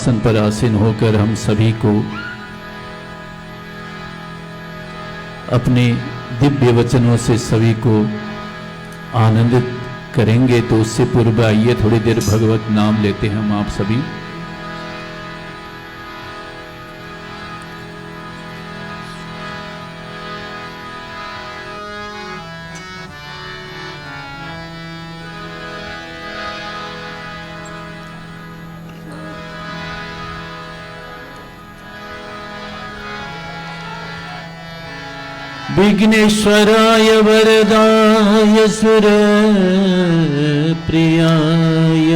सन पर आसीन होकर हम सभी को अपने दिव्य वचनों से सभी को आनंदित करेंगे। तो उससे पूर्व आइए थोड़ी देर भगवत नाम लेते हैं हम आप सभी। विघ्नेश्वराय वरदाय सुर प्रियाय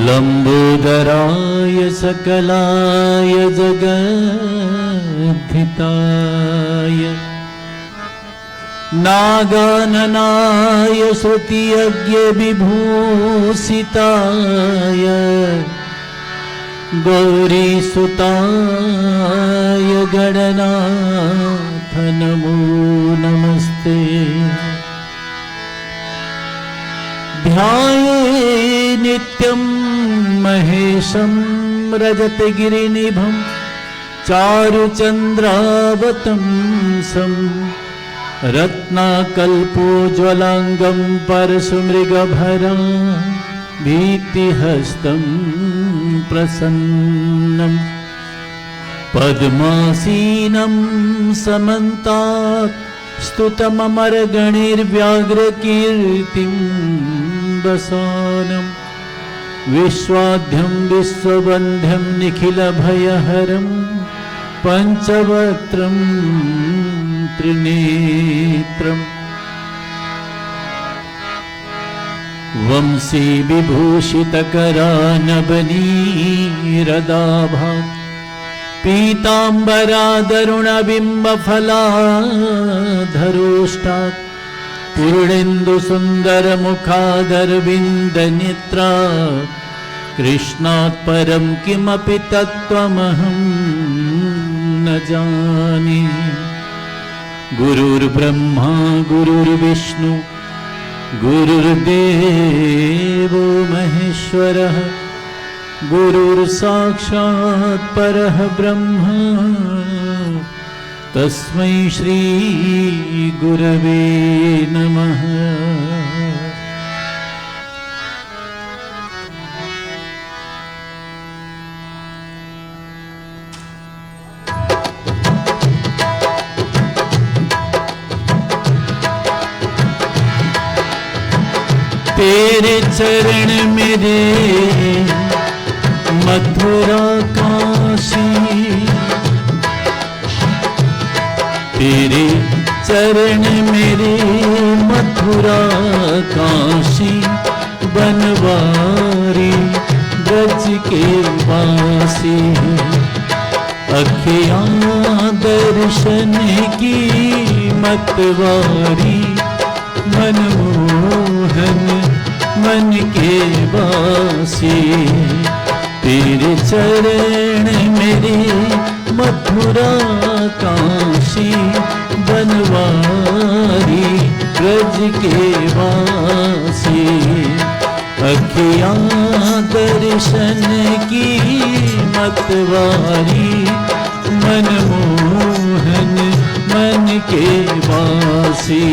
लंबोदराय सकलाय जगद्धिताय नागाननाय श्रुतियज्ञ विभूषिताय गौरीसुताय गणनाथ नमो नमस्ते। ध्याये नित्यं महेशं रजतगिरिनिभं चारुचन्द्रावतंसं रत्नाकल्पोज्ज्वलांगं परशुमृगभरं भीतिहस्तं प्रसन्नं पद्मासीनं समन्तात् स्तुतममरगणैर्व्याघ्रकीर्तिं वसानं विश्वाद्यं विश्ववन्ध्यं निखिलभयहरं पञ्चवक्त्रं त्रिनेत्रम् वंशी विभूषितकरानबनीरदाभात् पीताम्बरादरुणबिम्बफलाधरोष्टात् पूर्णेन्दुसुन्दरमुखादरविन्दनेत्रा कृष्णात् परं किमपि तत्त्वमहं न जाने। गुरुर्ब्रह्मा गुरुर्विष्णु गुरुर्देवो महेश्वरः गुरुर्साक्षात् परः ब्रह्म तस्मै श्री गुरवे नमः। तेरे चरण मेरे मथुरा काशी, तेरे चरण मेरे मथुरा काशी बनवारी ब्रज के वासी। अखियाँ दर्शन की मतवारी मनमोहन मन के वासी। तेरे चरण मेरे मथुरा काशी बनवारी ब्रज के वासी। अखियाँ दर्शन की मतवारी मनमोहन मन के वासी।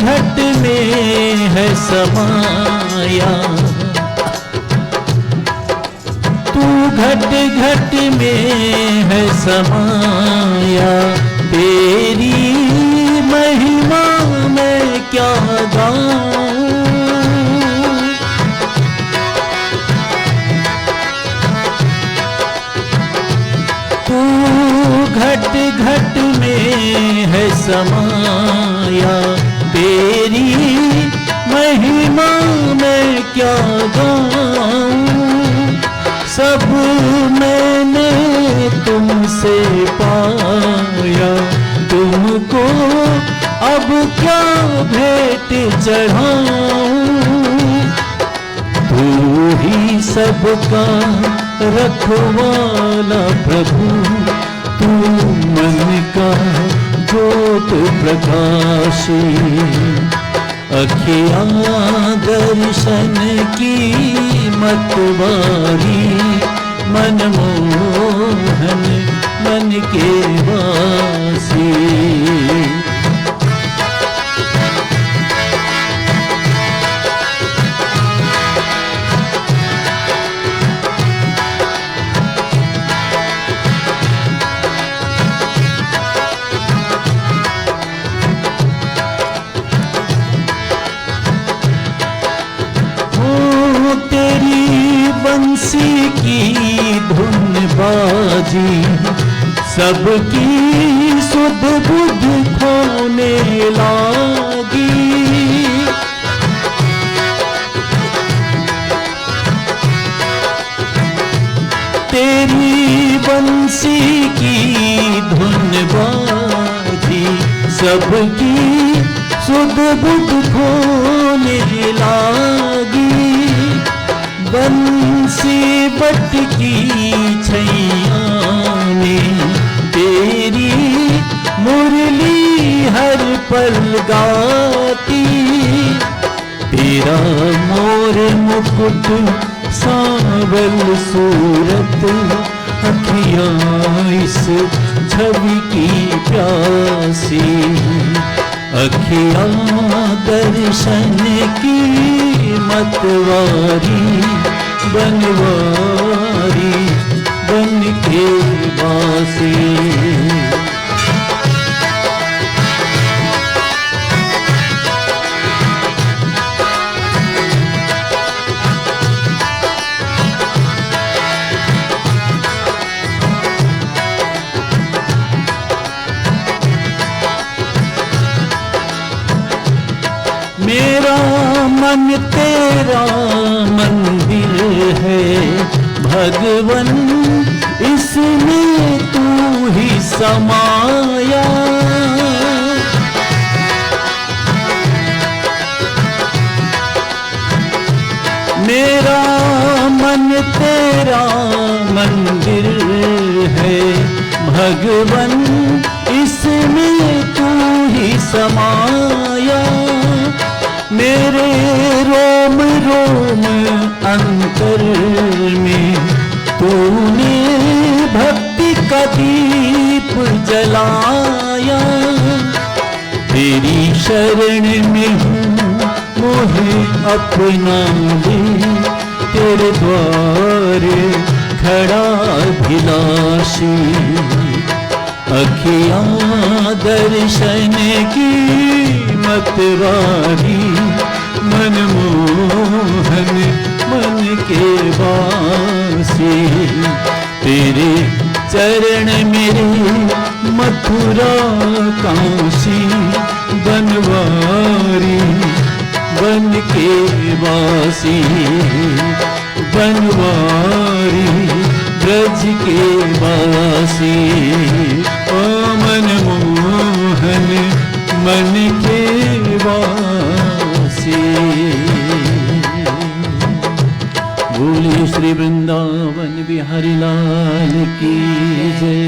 घट में है समाया, तू घट घट में है समाया। तेरी महिमा मैं क्या गाऊं, तू घट घट में है समाया। तेरी महिमा मैं क्या गाऊं, सब मैंने तुमसे पाया। तुम को अब क्या भेंट चढ़ाऊं, तू ही सबका रखवाला प्रभु, तू मन का ज्योत प्रकाशी, अखियाँ दर्शन की मतवारी, मनमोहन मन के वासी। बंसी की धुन बाजी, सबकी सुध बुध खोने लागी, तेरी बंसी की धुन बाजी, सबकी सुध बुध खोने लागी, बंसी बटकी छैया में तेरी मुरली हर पल गाती, तेरा मोर मुकुट सांवल सूरत, अखियाँ इस छवि की प्यासी, अखियाँ दर्शन की मतवारी, बनवारी बन के वासी। मेरा मन तेरा मंदिर है भगवन, इसमें तू ही समाया, मेरा मन तेरा मंदिर है भगवन, इसमें तू ही समाया, मेरे रोम रोम अंतर में तूने भक्ति का दीप जलाया, तेरी शरण में हूँ मोहे अपना ले, तेरे द्वारे खड़ा अभिलाषी, अखियाँ दर्शन की मतवारी, मनमोहन मन के वासी, तेरे चरण मेरे मथुरा काशी, बनवारी बन के वासी, बनवारी ब्रज के वासी, ओ मनमोहन मन के वासी। बोलिए श्री वृंदावन बिहारी लाल की जय।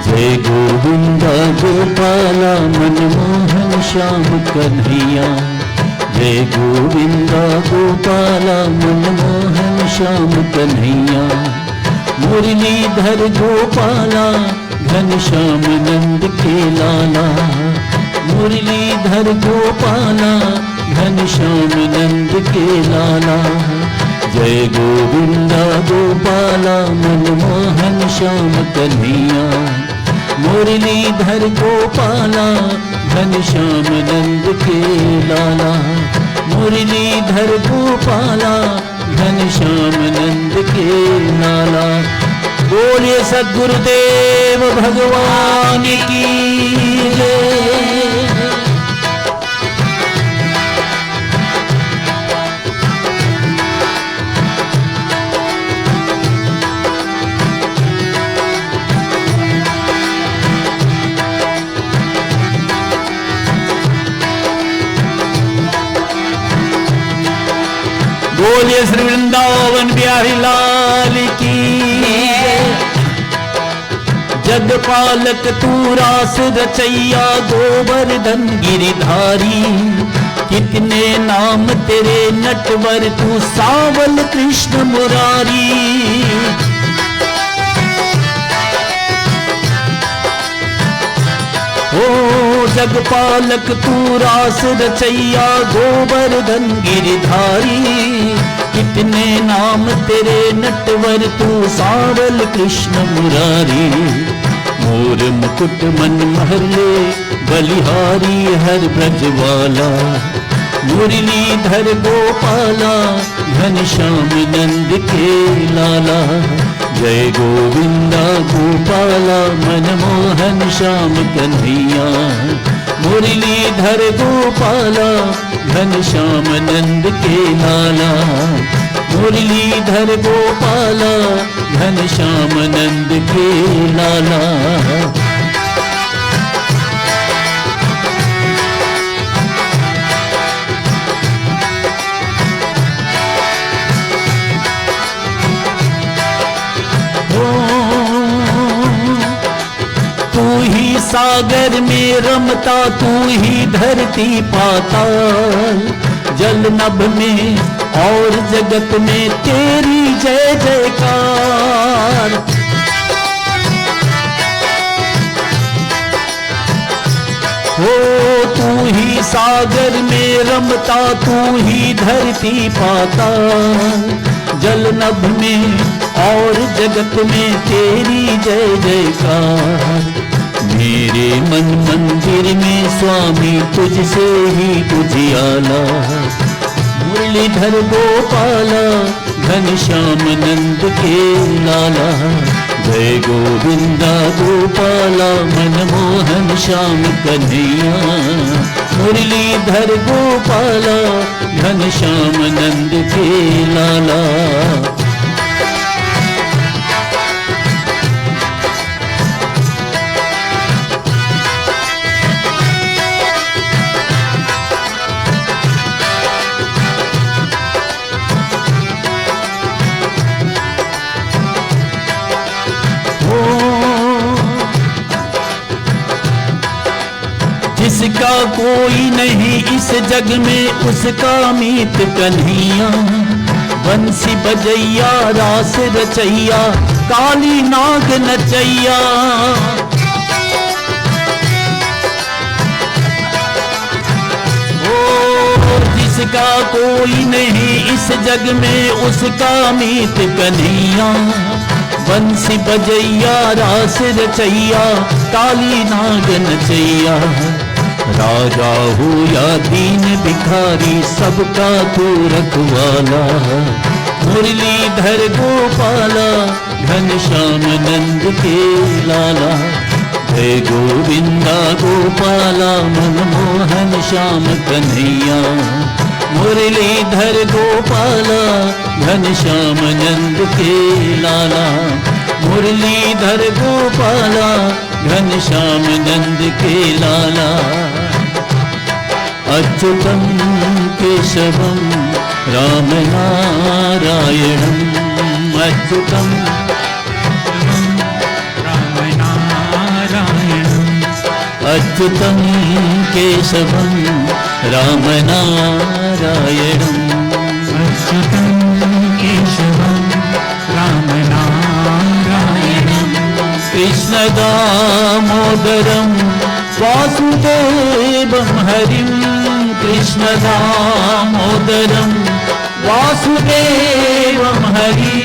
जय गोविंदा गोपाला मनमोहन श्याम कन्हैया, जय गोविंदा गोपाला मनमोहन श्याम कन्हैया, मुरलीधर गोपाला घनश्याम नंद के लाला, मुरलीधर गोपाला घनश्याम नंद के लाला। जय गोविंदा गोपाला मनमोहन श्याम कन्हैया, मुरलीधर गोपाला घनश्याम नंद के लाला, मुरलीधर गोपाला घनश्याम नंद के लाला। बोलिए सद्गुरुदेव भगवान की जय। बोलिए श्री वृंदावन बिहारी लाल की जगपालक तू रास रचैया गोवर्धन गिरिधारी, कितने नाम तेरे नटवर तू सावल कृष्ण मुरारी। ओ जगपालक तू रास रचैया गोवर्धन गिरिधारी, कितने नाम तेरे नटवर तू सावल कृष्ण मुरारी। मोर मुकुट मन महले बलिहारी हर ब्रजवाला, मुरलीधर गोपाला घनश्याम नंद के लाला। जय गोविंदा गोपाला मनमोहन श्याम कन्हैया, मुरलीधर गोपाला घनश्याम नंद के लाला, मुरलीधर गोपाला घनश्याम नंद के लाला। तू ही सागर में रमता, तू ही धरती पाताल, जल नभ में और जगत में तेरी जय जयकार। हो तू ही सागर में रमता, तू ही धरती पाताल, जल नभ में और जगत में तेरी जय जयकार। मेरे मन मंदिर में स्वामी तुझसे ही उजियाला, मुरलीधर गोपाला घनश्याम नंद के लाला। जय गोविंदा गोपाला मनमोहन श्याम कन्हैया, मुरलीधर गोपाला घनश्याम नंद के लाला। जिसका कोई नहीं इस जग में उसका मीत कन्हैया, बंसी बजैया रास रचैया काली नाग नचैया। ओ जिसका कोई नहीं इस जग में उसका मीत कन्हैया, बंसी बजैया रास रचैया काली नाग नचैया। राजा हो या दीन भिखारी सबका तू रखवाला, मुरलीधर गोपाला घनश्याम नंद के लाला। जय गोविंदा गोपाला मनमोहन श्याम कन्हैया, मुरलीधर गोपाला घनश्याम नंद के लाला, मुरलीधर गोपाला घनश्याम नंद के लाला। अच्युतं केशवं राम नारायणं, अच्युतं राम नारायणं, अच्युतं केशवं राम नारायणं, अच्युतं केशवं राम नारायणं। कृष्ण दामोदरम वासुदेवम हरिम कृष्ण दामोदरम वासुदेवम हरि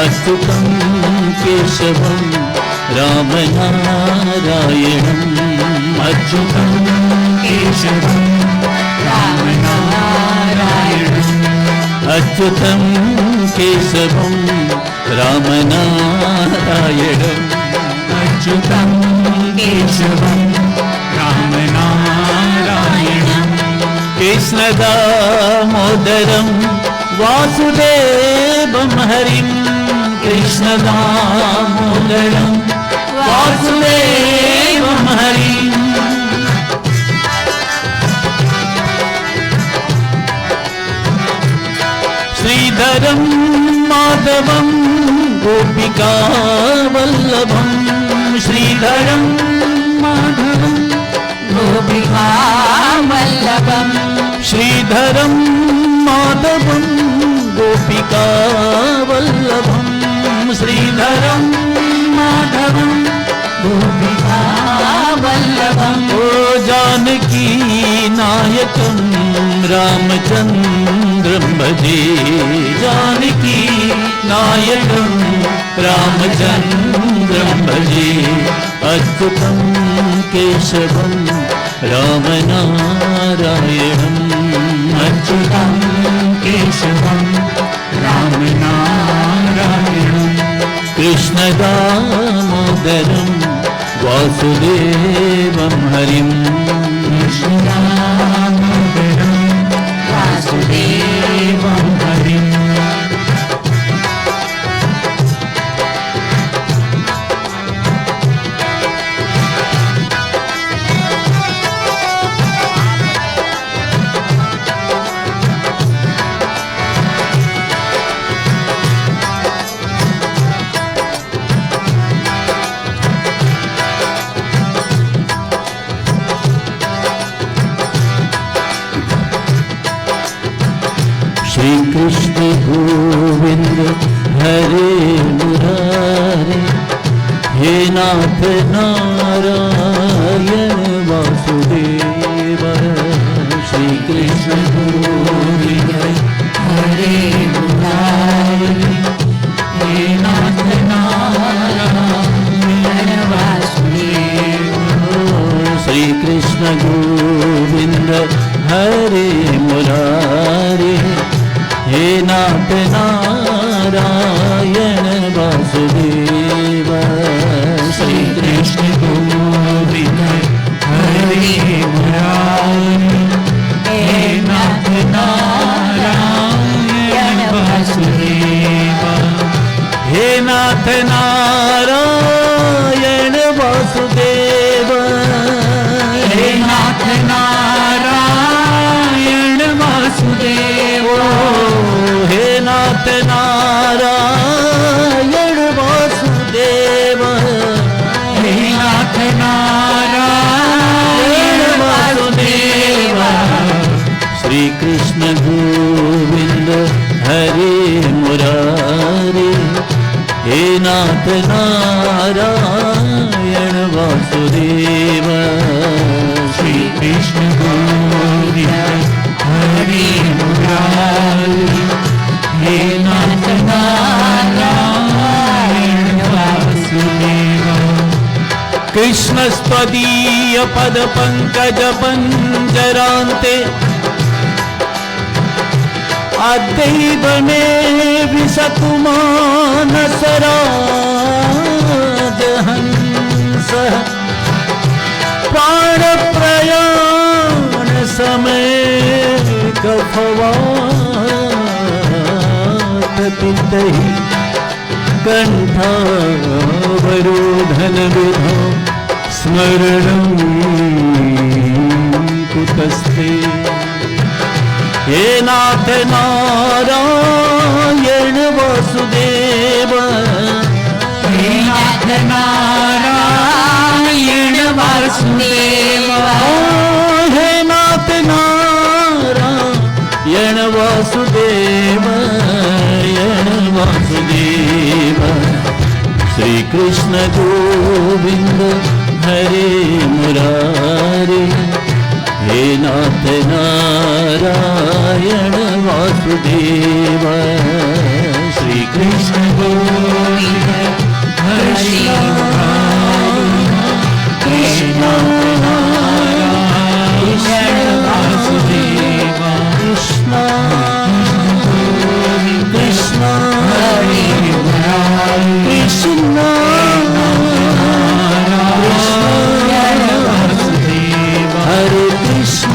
अच्युतं केशवम राम नारायणम अच्युतं केशवम राम नारायणम अच्युतं केशवम राम नारायणम अच्युतं केशवम राम नारायणम कृष्ण दामोदरम वासुदेवम हरिम कृष्ण दामोदरम वासुदेवम हरिम श्रीधरम माधवम गोपिका वल्लभम श्रीधरम माधवम गोपिका वल्लभम श्रीधरम माधवम गोपिका वल्लभम श्रीधरम माधवम गोपिका वल्लभम ओ जानकी नायकम रामचंद्रम भजे जानकी नायकम रामचंद्रम भजे अच्युतं केशवम राम नारायणम अच्युतं केशवम राम नारायणम कृष्ण दामोदरम वासुदेवम हरिम कृष्ण दामोदरम वासुदेवम हरिम श्री कृष्ण गोविंद हरे मुरारे हे नाथ नारायण वासुदेव श्री कृष्ण गोविंद हरे मुरारे हे नाथ नारायण वासुदेव श्री कृष्ण गोविंद हरे मुरारे हे नाथ नारायण वासुदेव श्री कृष्ण गोविंद हरे मुरारे हे नाथ नारायण वासुदेव हे नाथ नारायण वासुदेव हे नाथ नारायण वासुदेव हे नाथ नारायण वासुदेव हे नाथ नारायण वासुदेव श्री कृष्ण गोविंद हरे मुरारे हे नाथ नारायण वासुदेव श्री कृष्ण गोविंद हरे मुरारे हे नाथ नारायण वासुदेव कृष्ण स्वदीय पद पंकज पंजरान्ते अद्वैत में विशतु मानस राजहंस प्राण प्रयाण समय कफवात पितहि कंठावरोधन विधौ स्मरणं कुतस्ते हे नाथ नारायण वासुदेव हे नाथ नारायण वासुदेव हे नाथ नारायण वासुदेव वासुदेव श्री कृष्ण गोविंद हरे मुरारे, हे नाथ नारायण वासुदेव। श्री कृष्ण गोविंद हरे कृष्ण नारायण वासुदेव। कृष्ण कृष्ण हरे कृष्ण हरे कृष्ण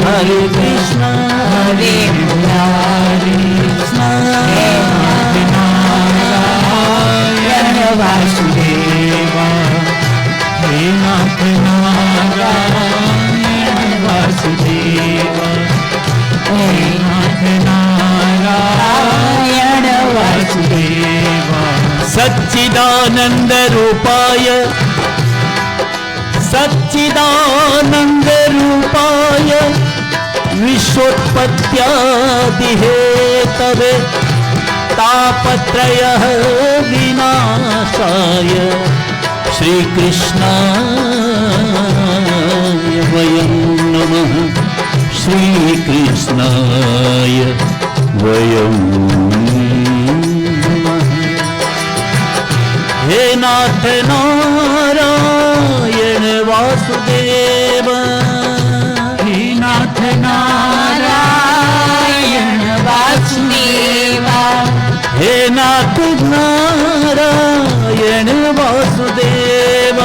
हरे कृष्ण हरे कृष्ण नारायण वासुदेव। हे नाथ नारायण वासुदेव, हे नाथ नारायण वासुदेव। सच्चिदानंद रूपाय सच्चिदानंद रूपाय विश्वोत्पत्त्यादिहेतवे तापत्रय विनाशाय श्रीकृष्णाय वयं नमः। श्रीकृष्णाय वयं नमः। हे नाथ नारायण वासुदेव, हे नाथ नारायण वासुदेव। हे नाथ नारायण वासुदेव,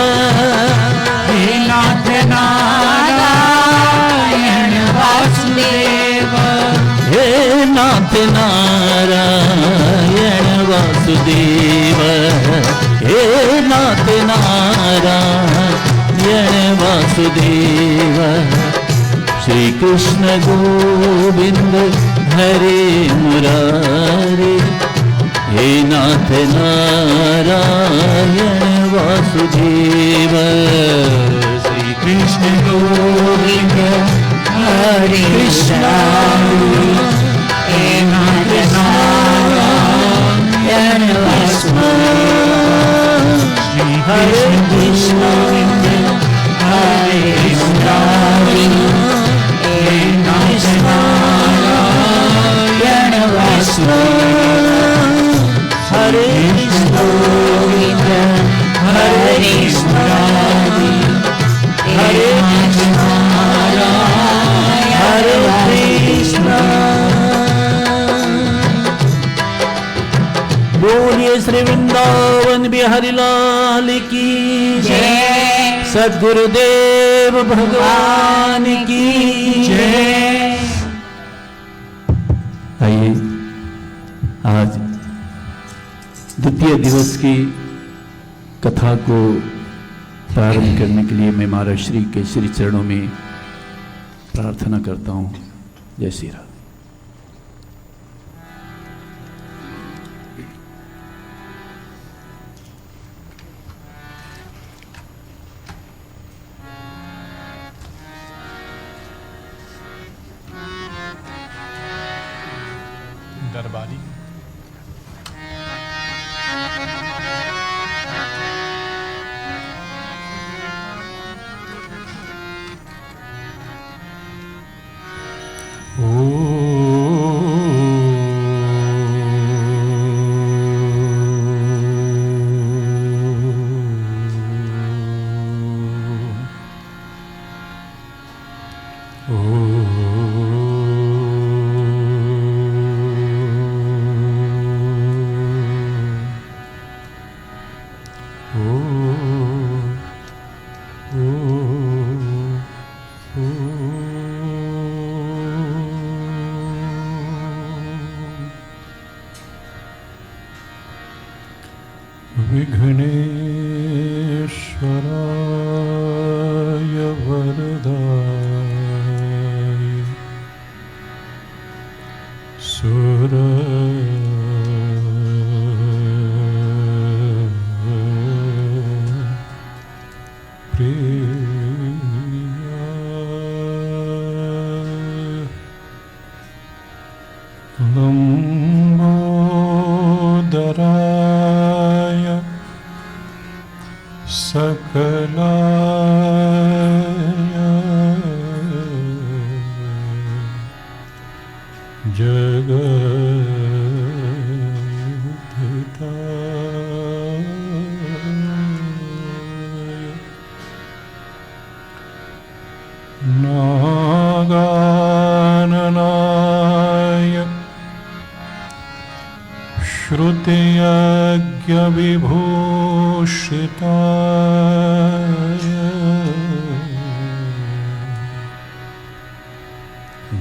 हे नाथ नारायण वासुदेव। हे नाथ नारायण वासुदेव, हे नाथ नारायण वासुदेव। श्री कृष्ण गोविंद हरे मुरारे, हे नाथ नारायण वासुदेव। श्री कृष्ण गोविंद हरे कृष्ण, हे नाथ नारायण वासुदेव। हरे कृष्ण हरे कृष्ण, हे नाथ नारायण वासुदेव। हरे कृष्ण गोविंद हरे कृष्ण, हरे कृष्ण हरे कृष्ण। बोलिए श्री वृंदावन बिहारी लाल की जय। सद्गुरुदेव भगवान की जय। आइए आज द्वितीय दिवस की कथा को प्रारंभ करने के लिए मैं महाराज श्री के श्री चरणों में प्रार्थना करता हूँ। जय श्री राम। दरबारी विघ्नेश्वराय वरदाय सुर लंबोदराय नागाननाय श्रुतियज्ञविभूषिताय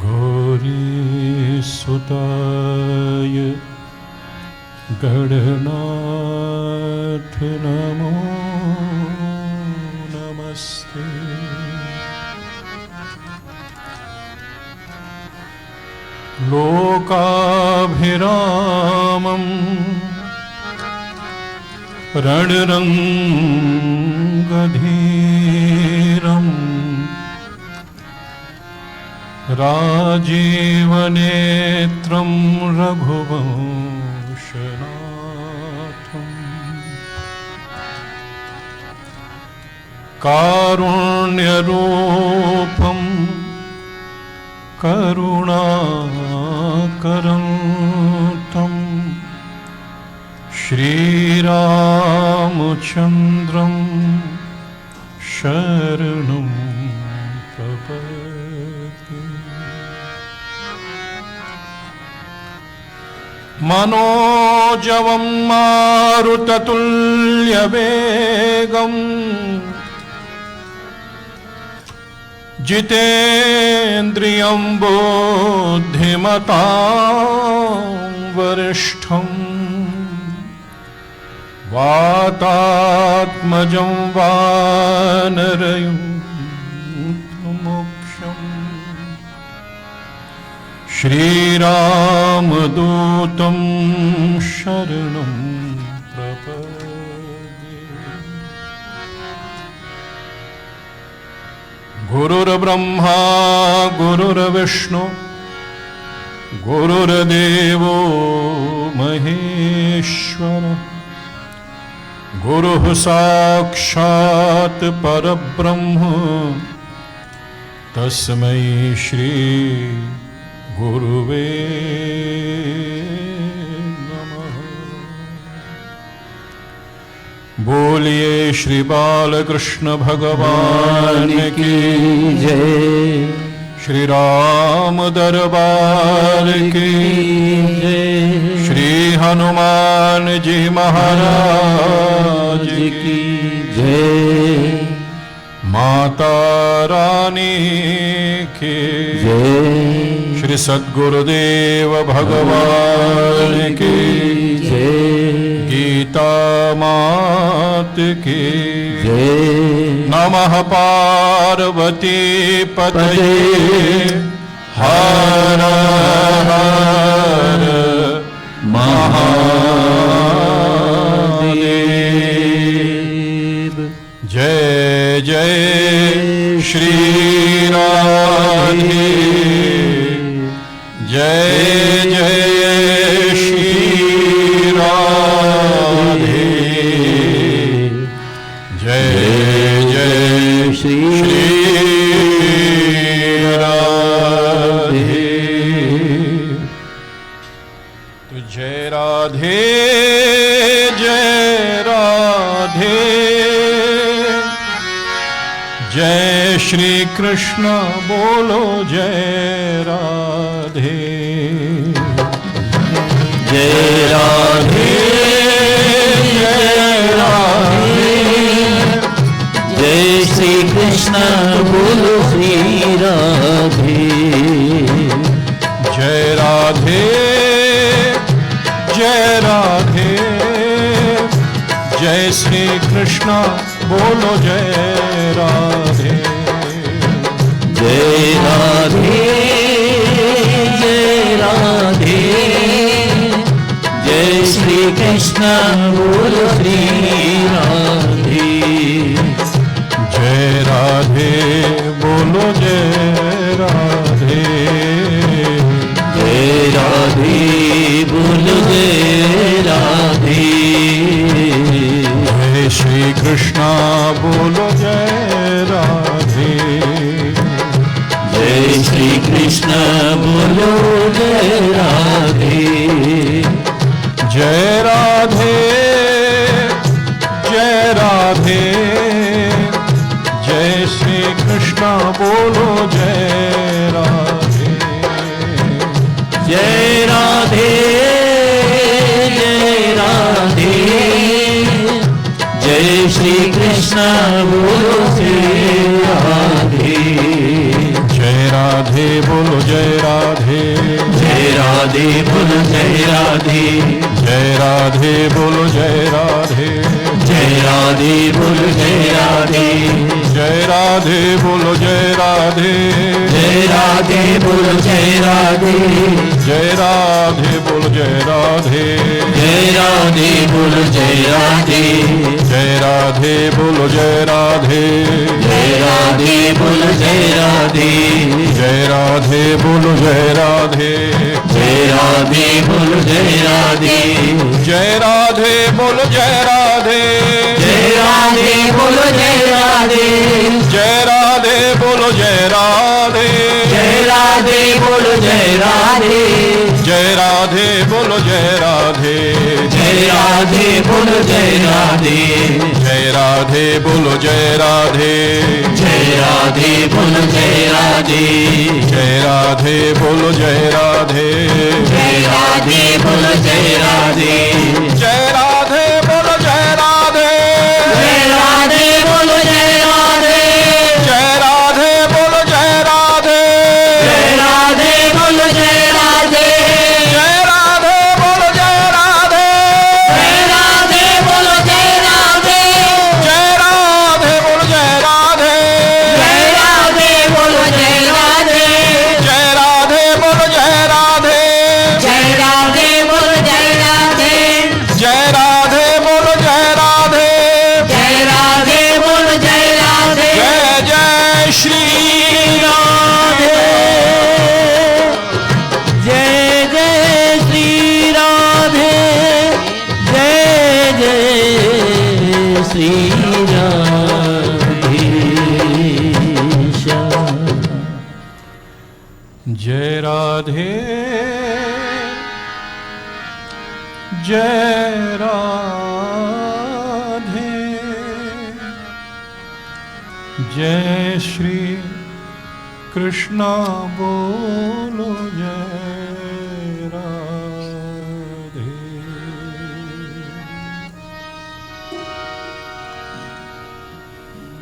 गौरीसुताय गणनाथ नमो नमस्ते। लोकाभिरामं रणरङ्गधीरं राजीवनेत्रं रघुवंशनाथं कारुण्यरूपं करुणाकरं तं श्रीरामचन्द्रं शरणं प्रपद्ये। मनोजवं मारुततुल्यवेगं जितेन्द्रियं बुद्धिमतां वरिष्ठं वातात्मजं वानरयूथमुख्यं श्रीरामदूतं शरणं प्रपद्ये। गुरुर्ब्रह्मा गुरुर्विष्णु गुरुर्देवो महेश्वर गुरुः साक्षात् परब्रह्म तस्मै श्री गुरुवे नमः। बोलिए श्री बालकृष्ण भगवान की जय, श्री राम दरबार की जय, श्री हनुमान जी महाराज की जय, माता रानी की जय, श्री सद्गुरुदेव भगवान की जय, गीता मात की जय। नमः पार्वती पतये हर हर महादेव। जय जय श्री राधे, जय जय श्री राधे, जय जय श्री राधे। तो जय राधे जय राधे, जय श्री कृष्ण बोलो जय राधे, जय राधे जय राधे, जय श्री कृष्ण बोलो श्री राधे, जय राधे जय राधे, जय श्री कृष्ण बोलो जय राधे, जय राधे जय राधे, जय श्री कृष्ण बोलो श्री राधे, जय राधे बोलो जय राधे, जय राधे बोलो जय राधे, जय श्री कृष्ण बोलो जय बोलो जय राधे। जय राधे जय राधे, जय श्री कृष्ण बोलो जय राधे। जय राधे जय राधे, जय श्री कृष्ण बोलो जय राधे। जय राधे बोलो जय राधे, जय राधे बोलो जय राधे। जय राधे बोलो जय राधे, जय राधे बोलो जय राधे। जय राधे बोलो जय राधे, जय राधे बोलो जय राधे। जय राधे बोलो जय राधे, जय राधे बोलो जय राधे। जय राधे बोलो जय राधे, जय राधे बोलो जय राधे। जय राधे बोलो जय राधे, जय राधे बोलो जय राधे। जय राधे बोलो जय राधे, जय राधे बोलो जय राधे। जय राधे बोलो जय राधे, जय राधे बोलो जय राधे। जय राधे बोलो जय राधे, जय राधे बोलो जय राधे। जय राधे बोलो जय राधे, जय राधे बोलो जय राधे। जय राधे बोलो जय राधे, जय राधे बोलो जय राधे। जय राधे बोलो जय राधे, जय राधे बोलो जय राधे। जय राधे बोलो जय राधे, जय राधे बोलो जय राधे। जय राधे बोलो जय राधे, जय राधे बोलो जय राधे। जय राधे बोलो जय राधे, जय राधे बोलो जय राधे। जय राधे बोलो जय राधे, जय राधे बोलो जय राधे। जय राधे बोलो जय राधे, जय राधे बोलो जय राधे। जय जय श्री राधे। जय जय श्री राधे। जय जय श्री राधे। जय राधे जय राधे, जय श्री कृष्ण बोलो जय राधे।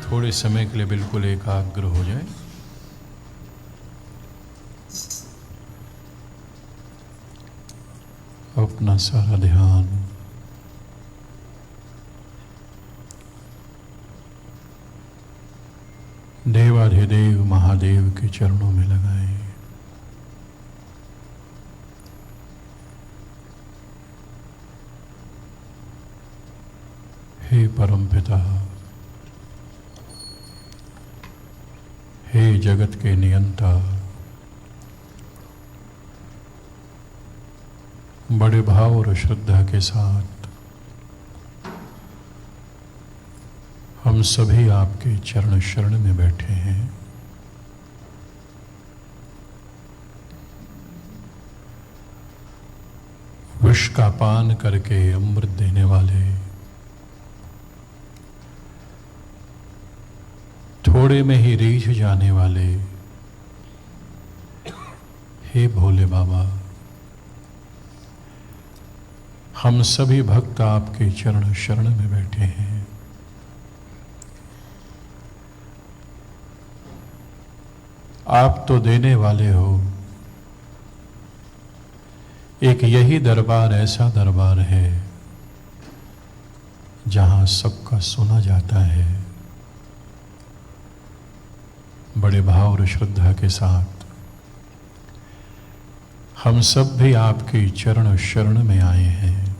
थोड़े समय के लिए बिल्कुल एकाग्र हो जाए। अपना सारा ध्यान देवाधिदेव महादेव के चरणों में लगाएं। हे परमपिता, हे जगत के नियंता, बड़े भाव और श्रद्धा के साथ हम सभी आपके चरण शरण में बैठे हैं। विष का पान करके अमृत देने वाले, थोड़े में ही रीझ जाने वाले, हे भोले बाबा, हम सभी भक्त आपके चरण शरण में बैठे हैं। आप तो देने वाले हो। एक यही दरबार ऐसा दरबार है जहां सबका सुना जाता है। बड़े भाव और श्रद्धा के साथ हम सब भी आपके चरण शरण में आए हैं।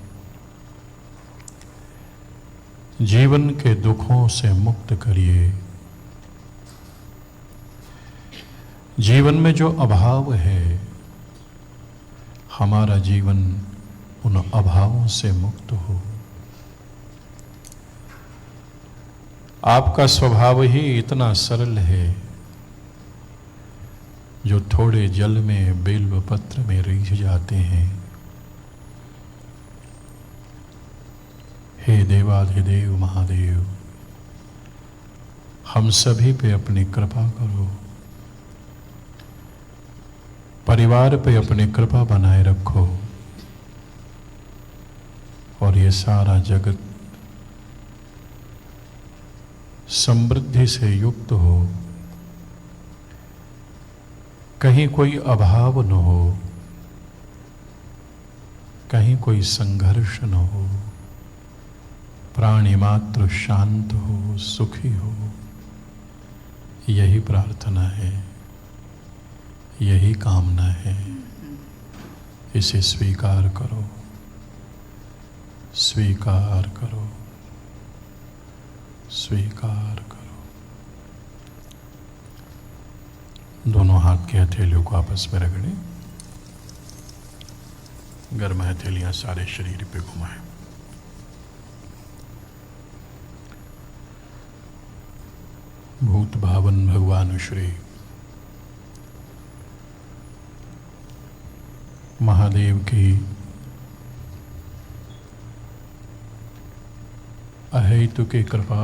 जीवन के दुखों से मुक्त करिए। जीवन में जो अभाव है, हमारा जीवन उन अभावों से मुक्त हो। आपका स्वभाव ही इतना सरल है जो थोड़े जल में बेल्व पत्र में रीझ जाते हैं। हे देवाधिदेव महादेव, हम सभी पे अपनी कृपा करो, परिवार पे अपनी कृपा बनाए रखो और ये सारा जगत समृद्धि से युक्त हो, कहीं कोई अभाव न हो, कहीं कोई संघर्ष न हो, प्राणी मात्र शांत हो, सुखी हो। यही प्रार्थना है, यही कामना है। इसे स्वीकार करो, स्वीकार करो, स्वीकार करो। दोनों हाथ की हथेलियों को आपस में रगड़ें। गर्म हथेलियां सारे शरीर पे घुमाएं। भूत भावन भगवान श्री महादेव की अहेतु की कृपा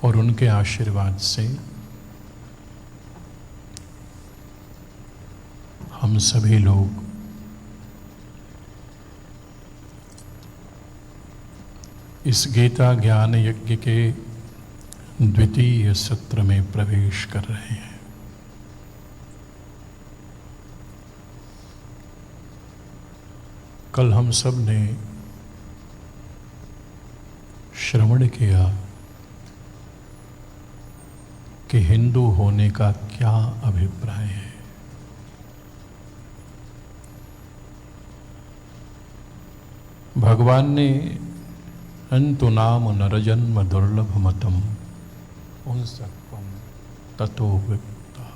और उनके आशीर्वाद से हम सभी लोग इस गीता ज्ञान यज्ञ के द्वितीय सत्र में प्रवेश कर रहे हैं। कल हम सब ने श्रवण किया कि हिंदू होने का क्या अभिप्राय है। भगवान ने अंतु नाम नरजन्म दुर्लभ मतम पुंसत्वम ततो वित्ता,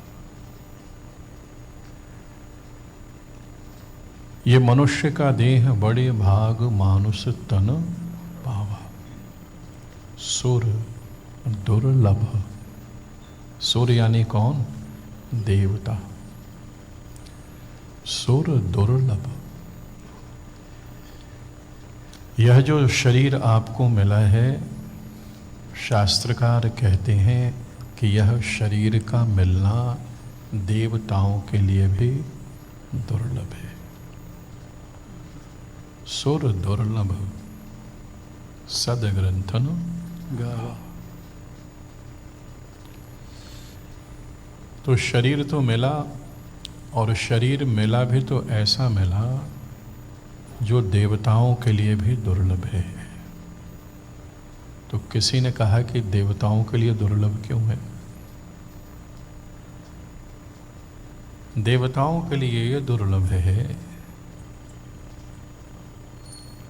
ये मनुष्य का देह बड़े भाग मानुष तन पावा, सुर दुर्लभ। सुर यानी कौन? देवता। सुर दुर्लभ। यह जो शरीर आपको मिला है, शास्त्रकार कहते हैं कि यह शरीर का मिलना देवताओं के लिए भी दुर्लभ है। सुर दुर्लभ सदग्रंथन गावा। तो शरीर तो मिला, और शरीर मिला भी तो ऐसा मिला जो देवताओं के लिए भी दुर्लभ है। तो किसी ने कहा कि देवताओं के लिए दुर्लभ क्यों है? देवताओं के लिए यह दुर्लभ है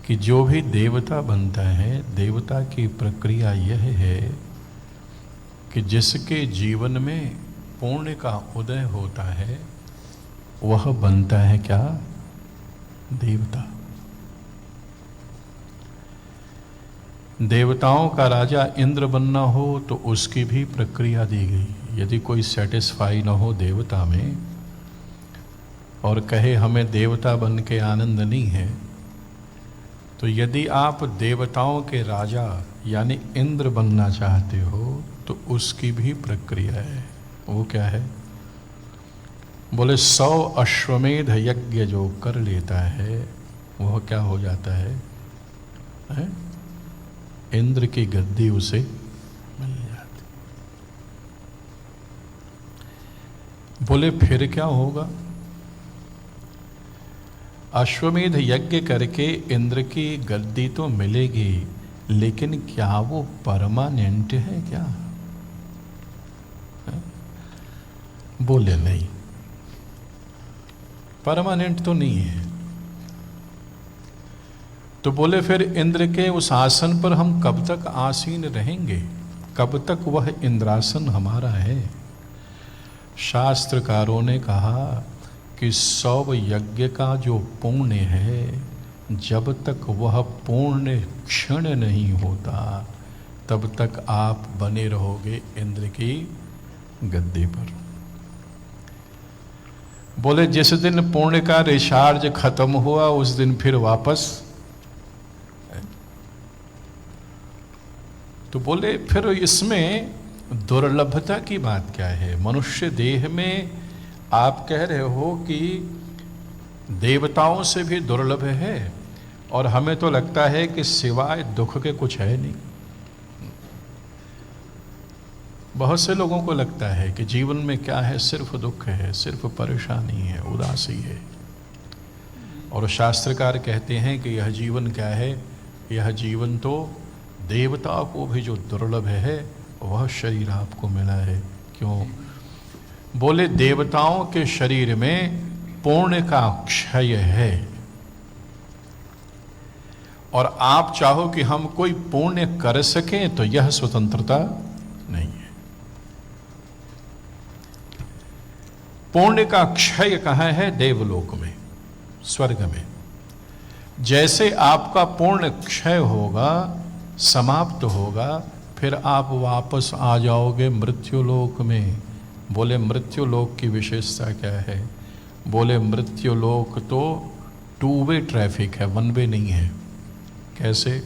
कि जो भी देवता बनता है, देवता की प्रक्रिया यह है कि जिसके जीवन में पुण्य का उदय होता है वह बनता है क्या? देवता। देवताओं का राजा इंद्र बनना हो तो उसकी भी प्रक्रिया दी गई। यदि कोई सेटिस्फाई न हो देवता में और कहे हमें देवता बन के आनंद नहीं है, तो यदि आप देवताओं के राजा यानी इंद्र बनना चाहते हो तो उसकी भी प्रक्रिया है। वो क्या है? बोले 100 अश्वमेध यज्ञ जो कर लेता है वह क्या हो जाता है? इंद्र की गद्दी उसे मिल जाती। बोले फिर क्या होगा? अश्वमेध यज्ञ करके इंद्र की गद्दी तो मिलेगी, लेकिन क्या वो परमानेंट है क्या? बोले नहीं, परमानेंट तो नहीं है। तो बोले फिर इंद्र के उस आसन पर हम कब तक आसीन रहेंगे? कब तक वह इंद्रासन हमारा है? शास्त्रकारों ने कहा कि 100 यज्ञ का जो पुण्य है, जब तक वह पुण्य क्षण नहीं होता तब तक आप बने रहोगे इंद्र की गद्दी पर। बोले जिस दिन पुण्य का रिचार्ज खत्म हुआ उस दिन फिर वापस। तो बोले फिर इसमें दुर्लभता की बात क्या है? मनुष्य देह में आप कह रहे हो कि देवताओं से भी दुर्लभ है, और हमें तो लगता है कि सिवाय दुख के कुछ है नहीं। बहुत से लोगों को लगता है कि जीवन में क्या है, सिर्फ दुख है, सिर्फ परेशानी है, उदासी है। और शास्त्रकार कहते हैं कि यह जीवन क्या है? यह जीवन तो देवताओं को भी जो दुर्लभ है वह शरीर आपको मिला है। क्यों? बोले देवताओं के शरीर में पुण्य का क्षय है, और आप चाहो कि हम कोई पुण्य कर सकें तो यह स्वतंत्रता नहीं है। पुण्य का क्षय कहाँ है? देवलोक में, स्वर्ग में। जैसे आपका पुण्य क्षय होगा, समाप्त होगा, फिर आप वापस आ जाओगे मृत्युलोक में। बोले मृत्युलोक की विशेषता क्या है? बोले मृत्युलोक तो 2 वे ट्रैफिक है, 1 वे नहीं है। कैसे?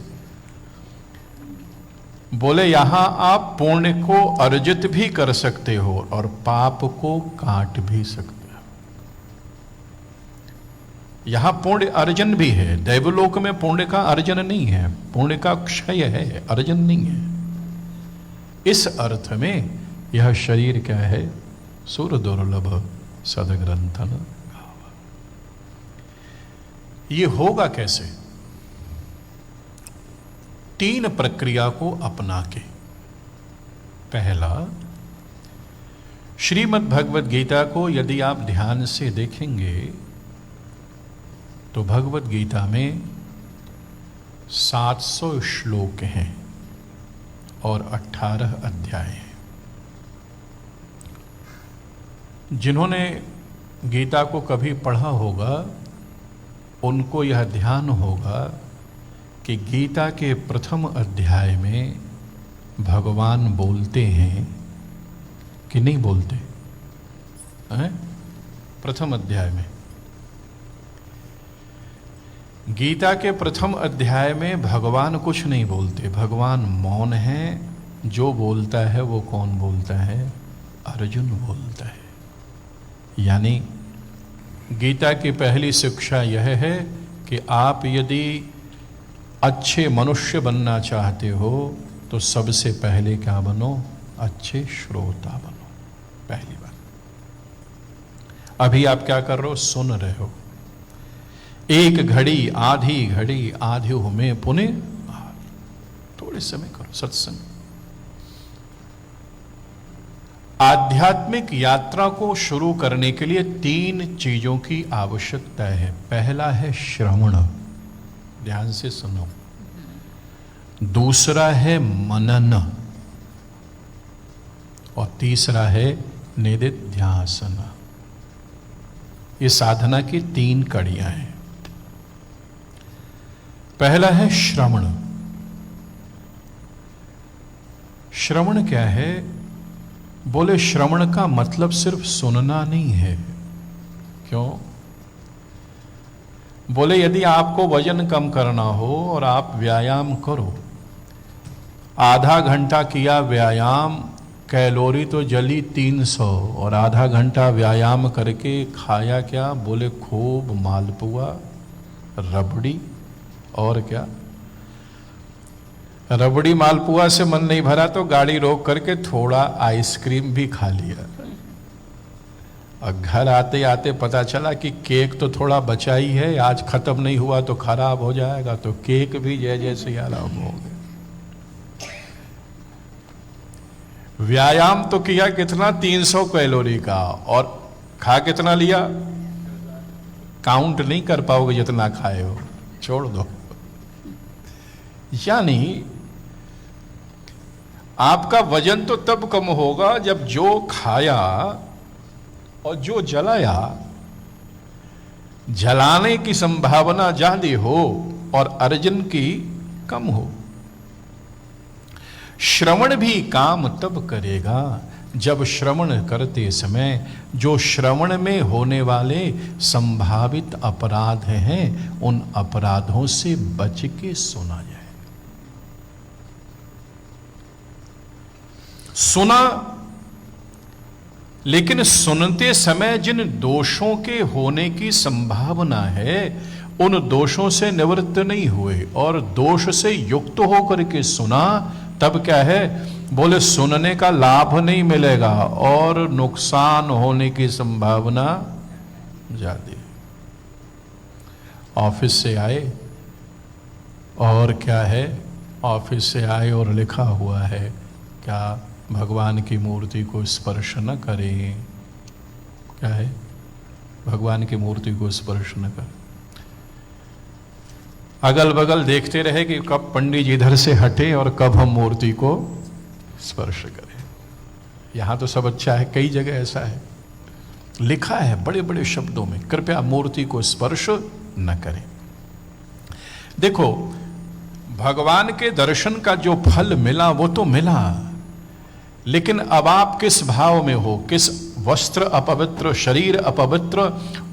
बोले यहां आप पुण्य को अर्जित भी कर सकते हो और पाप को काट भी सकते हो। यहां पुण्य अर्जन भी है, देवलोक में पुण्य का अर्जन नहीं है, पुण्य का क्षय है, अर्जन नहीं है। इस अर्थ में यह शरीर क्या है? सुर दुर्लभ सदग्रंथन। ये होगा कैसे? 3 प्रक्रिया को अपना के। पहला, श्रीमद् भगवद गीता को यदि आप ध्यान से देखेंगे तो भगवद गीता में 700 श्लोक हैं और 18 अध्याय हैं। जिन्होंने गीता को कभी पढ़ा होगा उनको यह ध्यान होगा कि गीता के प्रथम अध्याय में भगवान बोलते हैं कि नहीं बोलते हैं? प्रथम अध्याय में, गीता के प्रथम अध्याय में भगवान कुछ नहीं बोलते, भगवान मौन है। जो बोलता है वो कौन बोलता है? अर्जुन बोलता है। यानी गीता की पहली शिक्षा यह है कि आप यदि अच्छे मनुष्य बनना चाहते हो तो सबसे पहले क्या बनो? अच्छे श्रोता बनो। पहली बात। अभी आप क्या कर रहे हो? सुन रहे हो। एक घड़ी आधी हो में पुण्य, थोड़े समय करो सत्संग। आध्यात्मिक यात्रा को शुरू करने के लिए 3 चीजों की आवश्यकता है। पहला है श्रवण, ध्यान से सुनो। दूसरा है मनन, और तीसरा है निदिध्यासन। ये साधना की 3 कड़ियां हैं। पहला है श्रवण। श्रवण क्या है? बोले श्रवण का मतलब सिर्फ सुनना नहीं है। क्यों? बोले यदि आपको वजन कम करना हो और आप व्यायाम करो, आधा घंटा किया व्यायाम, कैलोरी तो जली 300, और आधा घंटा व्यायाम करके खाया क्या? बोले खूब मालपुआ, रबड़ी, और क्या? रबड़ी मालपुआ से मन नहीं भरा तो गाड़ी रोक करके थोड़ा आइसक्रीम भी खा लिया। और घर आते आते पता चला कि केक तो थोड़ा बचा ही है, आज खत्म नहीं हुआ तो खराब हो जाएगा, तो केक भी जैसे आराम हो गए। व्यायाम तो किया कितना? 300 कैलोरी का, और खा कितना लिया? काउंट नहीं कर पाओगे जितना खाए हो, छोड़ दो। यानी आपका वजन तो तब कम होगा जब जो खाया और जो जलाया, जलाने की संभावना ज्यादा हो और अर्जन की कम हो। श्रवण भी काम तब करेगा जब श्रवण करते समय जो श्रवण में होने वाले संभावित अपराध हैं, उन अपराधों से बच के सुना जाए। सुना, लेकिन सुनते समय जिन दोषों के होने की संभावना है, उन दोषों से निवृत्त नहीं हुए और दोष से युक्त होकर के सुना, तब क्या है, बोले सुनने का लाभ नहीं मिलेगा और नुकसान होने की संभावना ज्यादा। ऑफिस से आए और क्या है, ऑफिस से आए और लिखा हुआ है क्या, भगवान की मूर्ति को स्पर्श न करें। क्या है, भगवान की मूर्ति को स्पर्श न करें। अगल बगल देखते रहे कि कब पंडित जी इधर से हटे और कब हम मूर्ति को स्पर्श करें। यहां तो सब अच्छा है, कई जगह ऐसा है, लिखा है बड़े बड़े शब्दों में, कृपया मूर्ति को स्पर्श न करें। देखो, भगवान के दर्शन का जो फल मिला वो तो मिला, लेकिन अब आप किस भाव में हो, किस वस्त्र अपवित्र, शरीर अपवित्र,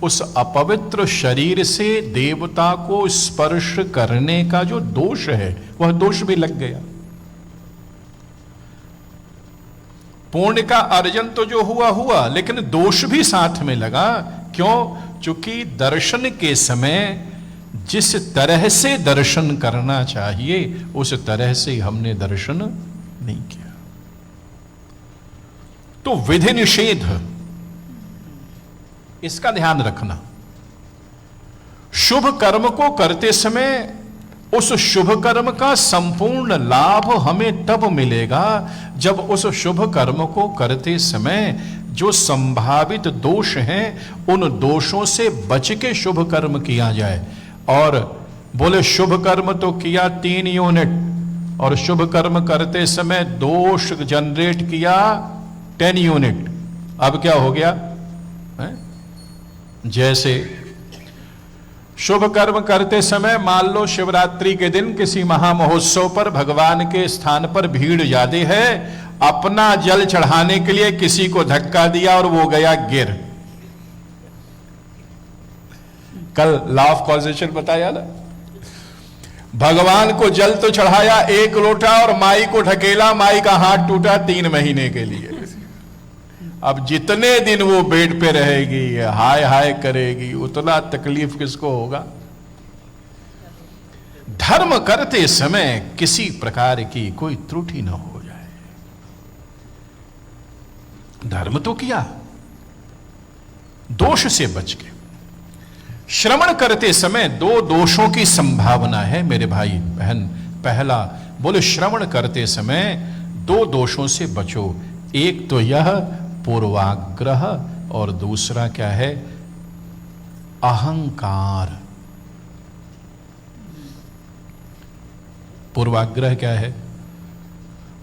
उस अपवित्र शरीर से देवता को स्पर्श करने का जो दोष है, वह दोष भी लग गया। पुण्य का अर्जन तो जो हुआ हुआ, लेकिन दोष भी साथ में लगा। क्यों? चूंकि दर्शन के समय जिस तरह से दर्शन करना चाहिए, उस तरह से हमने दर्शन नहीं किया। तो विधि निषेध, इसका ध्यान रखना। शुभ कर्म को करते समय उस शुभ कर्म का संपूर्ण लाभ हमें तब मिलेगा जब उस शुभ कर्म को करते समय जो संभावित दोष हैं, उन दोषों से बच के शुभ कर्म किया जाए। और बोले शुभ कर्म तो किया 3 यूनिट और शुभ कर्म करते समय दोष जनरेट किया 10 यूनिट। अब क्या हो गया है? जैसे शुभ कर्म करते समय मान लो शिवरात्रि के दिन किसी महामहोत्सव पर भगवान के स्थान पर भीड़ ज्यादा है, अपना जल चढ़ाने के लिए किसी को धक्का दिया और वो गया गिर। कल लॉ ऑफ कॉजेशन बताया ना, भगवान को जल तो चढ़ाया 1 लोटा और माई को ढकेला, माई का हाथ टूटा 3 महीने के लिए। अब जितने दिन वो बेड पे रहेगी, हाय हाय करेगी, उतना तकलीफ किसको होगा? धर्म करते समय किसी प्रकार की कोई त्रुटि न हो जाए। धर्म तो किया, दोष से बच के। श्रवण करते समय 2 दोषों की संभावना है मेरे भाई बहन। पहला, बोले श्रवण करते समय 2 दोषों से बचो। एक तो यह पूर्वाग्रह और दूसरा क्या है? अहंकार। पूर्वाग्रह क्या है?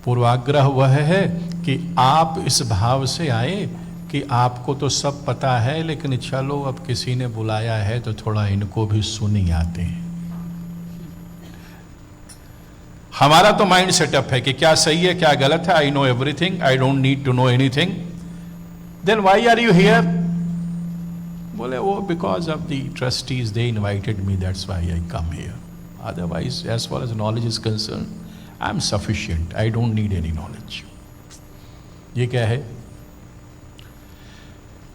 पूर्वाग्रह वह है कि आप इस भाव से आए कि आपको तो सब पता है, लेकिन चलो अब किसी ने बुलाया है तो थोड़ा इनको भी सुन ही आते हैं। हमारा तो माइंड सेटअप है कि क्या सही है क्या गलत है, I know everything, I don't need to know anything. Then why are you here? बोले वो because of the trustees, they invited me, that's why I come here. Otherwise as far as knowledge is concerned, I am sufficient, I don't need any knowledge. ये क्या है?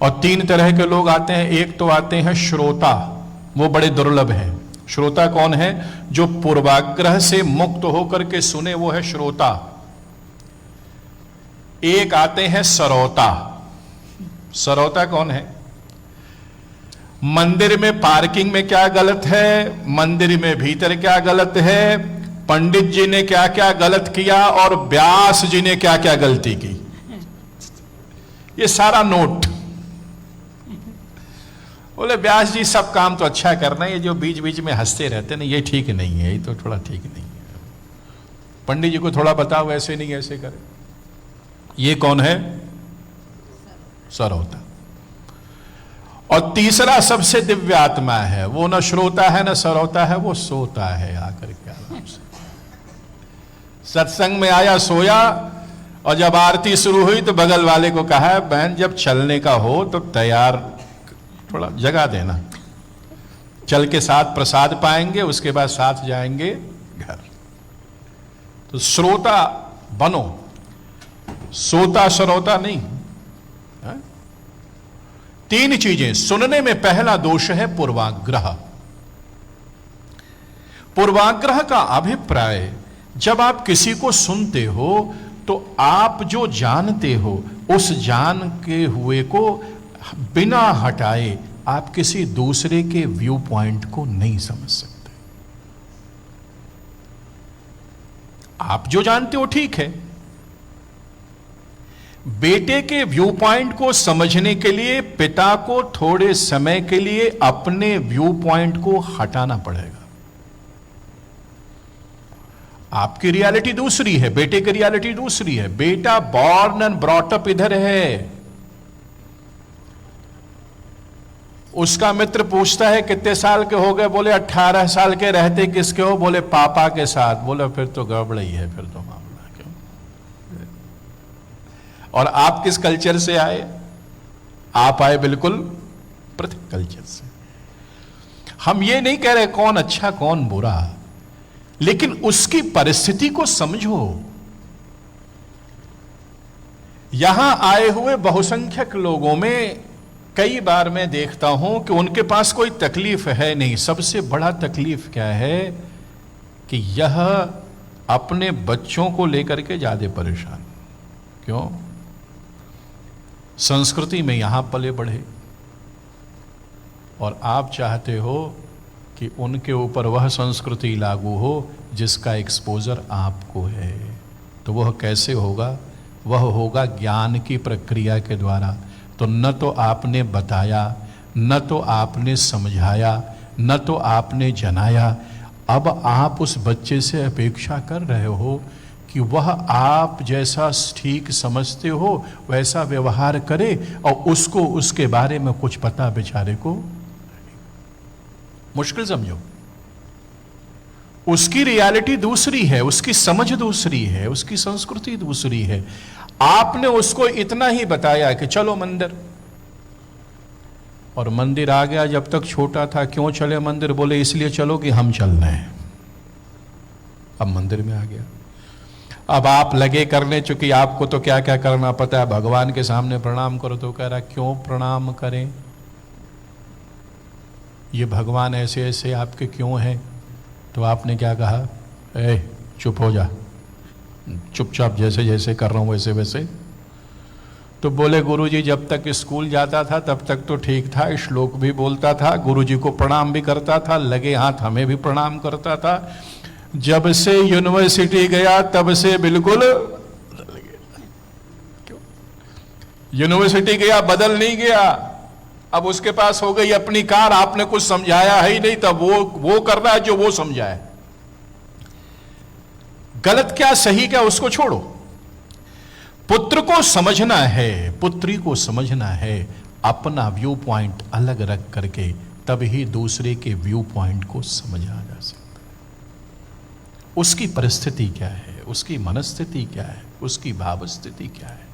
और 3 तरह के लोग आते हैं। एक तो आते हैं श्रोता, वो बड़े दुर्लभ हैं। श्रोता कौन है? जो पूर्वाग्रह से मुक्त होकर के सुने, वो है श्रोता। एक आते हैं सरौता। सरौता कौन है? मंदिर में पार्किंग में क्या गलत है, मंदिर में भीतर क्या गलत है, पंडित जी ने क्या क्या गलत किया और व्यास जी ने क्या क्या गलती की, ये सारा नोट। बोले व्यास जी सब काम तो अच्छा करना है, ये जो बीच बीच में हंसते रहते ना, ये ठीक नहीं है, ये तो थोड़ा ठीक नहीं है। पंडित जी को थोड़ा बताओ ऐसे नहीं ऐसे करे। ये कौन है? सरौता। और तीसरा सबसे दिव्य आत्मा है, वो न श्रोता है न सरौता है, वो सोता है आकर के आराम से। सत्संग में आया सोया और जब आरती शुरू हुई तो बगल वाले को कहा, बहन जब चलने का हो तो तैयार थोड़ा जगह देना, चल के साथ प्रसाद पाएंगे, उसके बाद साथ जाएंगे घर। तो श्रोता बनो, सोता श्रोता नहीं। है? 3 चीजें सुनने में। पहला दोष है पूर्वाग्रह। पूर्वाग्रह का अभिप्राय, जब आप किसी को सुनते हो तो आप जो जानते हो उस जान के हुए को बिना हटाए आप किसी दूसरे के व्यू पॉइंट को नहीं समझ सकते। आप जो जानते हो ठीक है, बेटे के व्यू पॉइंट को समझने के लिए पिता को थोड़े समय के लिए अपने व्यू पॉइंट को हटाना पड़ेगा। आपकी रियलिटी दूसरी है, बेटे की रियलिटी दूसरी है। बेटा बॉर्न एंड ब्रॉट अप इधर है। उसका मित्र पूछता है कितने साल के हो गए, बोले 18 साल के। रहते किसके हो, बोले पापा के साथ। बोले फिर तो गड़बड़ ही है, फिर तो मामला क्यों। और आप किस कल्चर से आए? आप आए बिल्कुल पृथक कल्चर से। हम ये नहीं कह रहे कौन अच्छा कौन बुरा, लेकिन उसकी परिस्थिति को समझो। यहां आए हुए बहुसंख्यक लोगों में कई बार मैं देखता हूं कि उनके पास कोई तकलीफ है नहीं। सबसे बड़ा तकलीफ क्या है कि यह अपने बच्चों को लेकर के ज्यादा परेशान। क्यों? संस्कृति में यहां पले बढ़े और आप चाहते हो कि उनके ऊपर वह संस्कृति लागू हो जिसका एक्सपोजर आपको है। तो वह कैसे होगा? वह होगा ज्ञान की प्रक्रिया के द्वारा। तो न तो आपने बताया, न तो आपने समझाया, न तो आपने जनाया। अब आप उस बच्चे से अपेक्षा कर रहे हो कि वह आप जैसा ठीक समझते हो वैसा व्यवहार करे और उसको उसके बारे में कुछ पता बेचारे को। मुश्किल समझो। उसकी रियलिटी दूसरी है, उसकी समझ दूसरी है, उसकी संस्कृति दूसरी है। आपने उसको इतना ही बताया कि चलो मंदिर, और मंदिर आ गया। जब तक छोटा था, क्यों चले मंदिर? बोले इसलिए चलो कि हम चल रहे हैं। अब मंदिर में आ गया। अब आप लगे करने, चूंकि आपको तो क्या क्या करना पता है। भगवान के सामने प्रणाम करो तो कह रहा क्यों प्रणाम करें, ये भगवान ऐसे ऐसे आपके क्यों हैं? तो आपने क्या कहा? चुप हो जा, चुपचाप जैसे जैसे कर रहा हूं वैसे वैसे। तो बोले गुरुजी जब तक स्कूल जाता था तब तक तो ठीक था, श्लोक भी बोलता था, गुरुजी को प्रणाम भी करता था, लगे हाथ हमें भी प्रणाम करता था। जब से यूनिवर्सिटी गया तब से बिल्कुल यूनिवर्सिटी गया, बदल नहीं गया। अब उसके पास हो गई अपनी कार, आपने कुछ समझाया है ही नहीं, तब वो कर रहा है जो वो समझाए। गलत क्या सही क्या उसको छोड़ो। पुत्र को समझना है, पुत्री को समझना है, अपना व्यू पॉइंट अलग रख करके, तब ही दूसरे के व्यू पॉइंट को समझा जा सकता है। उसकी परिस्थिति क्या है, उसकी मनस्थिति क्या है, उसकी भाव स्थिति क्या है।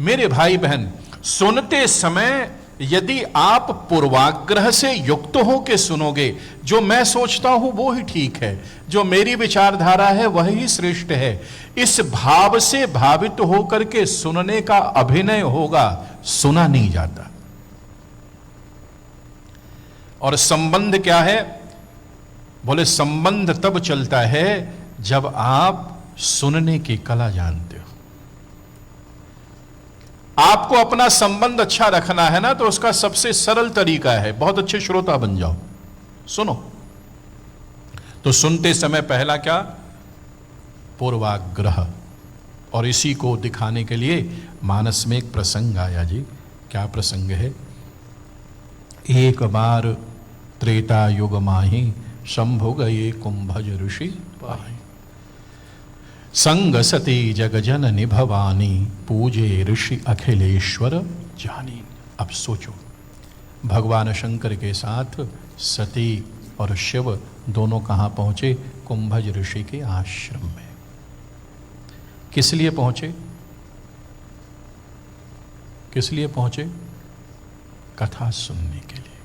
मेरे भाई बहन, सुनते समय यदि आप पूर्वाग्रह से युक्त हो के सुनोगे, जो मैं सोचता हूं वो ही ठीक है, जो मेरी विचारधारा है वही श्रेष्ठ है, इस भाव से भावित होकर के सुनने का अभिनय होगा, सुना नहीं जाता। और संबंध क्या है? बोले संबंध तब चलता है जब आप सुनने की कला जानते हो। आपको अपना संबंध अच्छा रखना है ना, तो उसका सबसे सरल तरीका है बहुत अच्छे श्रोता बन जाओ, सुनो। तो सुनते समय पहला क्या? पूर्वाग्रह। और इसी को दिखाने के लिए मानस में एक प्रसंग आया जी। क्या प्रसंग है? एक बार त्रेता युग माही शंभु गए कुंभज ऋषि पाहि। संग सती जग जननी भवानी पूजे ऋषि अखिलेश्वर जानी। अब सोचो, भगवान शंकर के साथ सती और शिव दोनों कहां पहुंचे? कुंभज ऋषि के आश्रम में। किस लिए पहुंचे? किस लिए पहुंचे? कथा सुनने के लिए।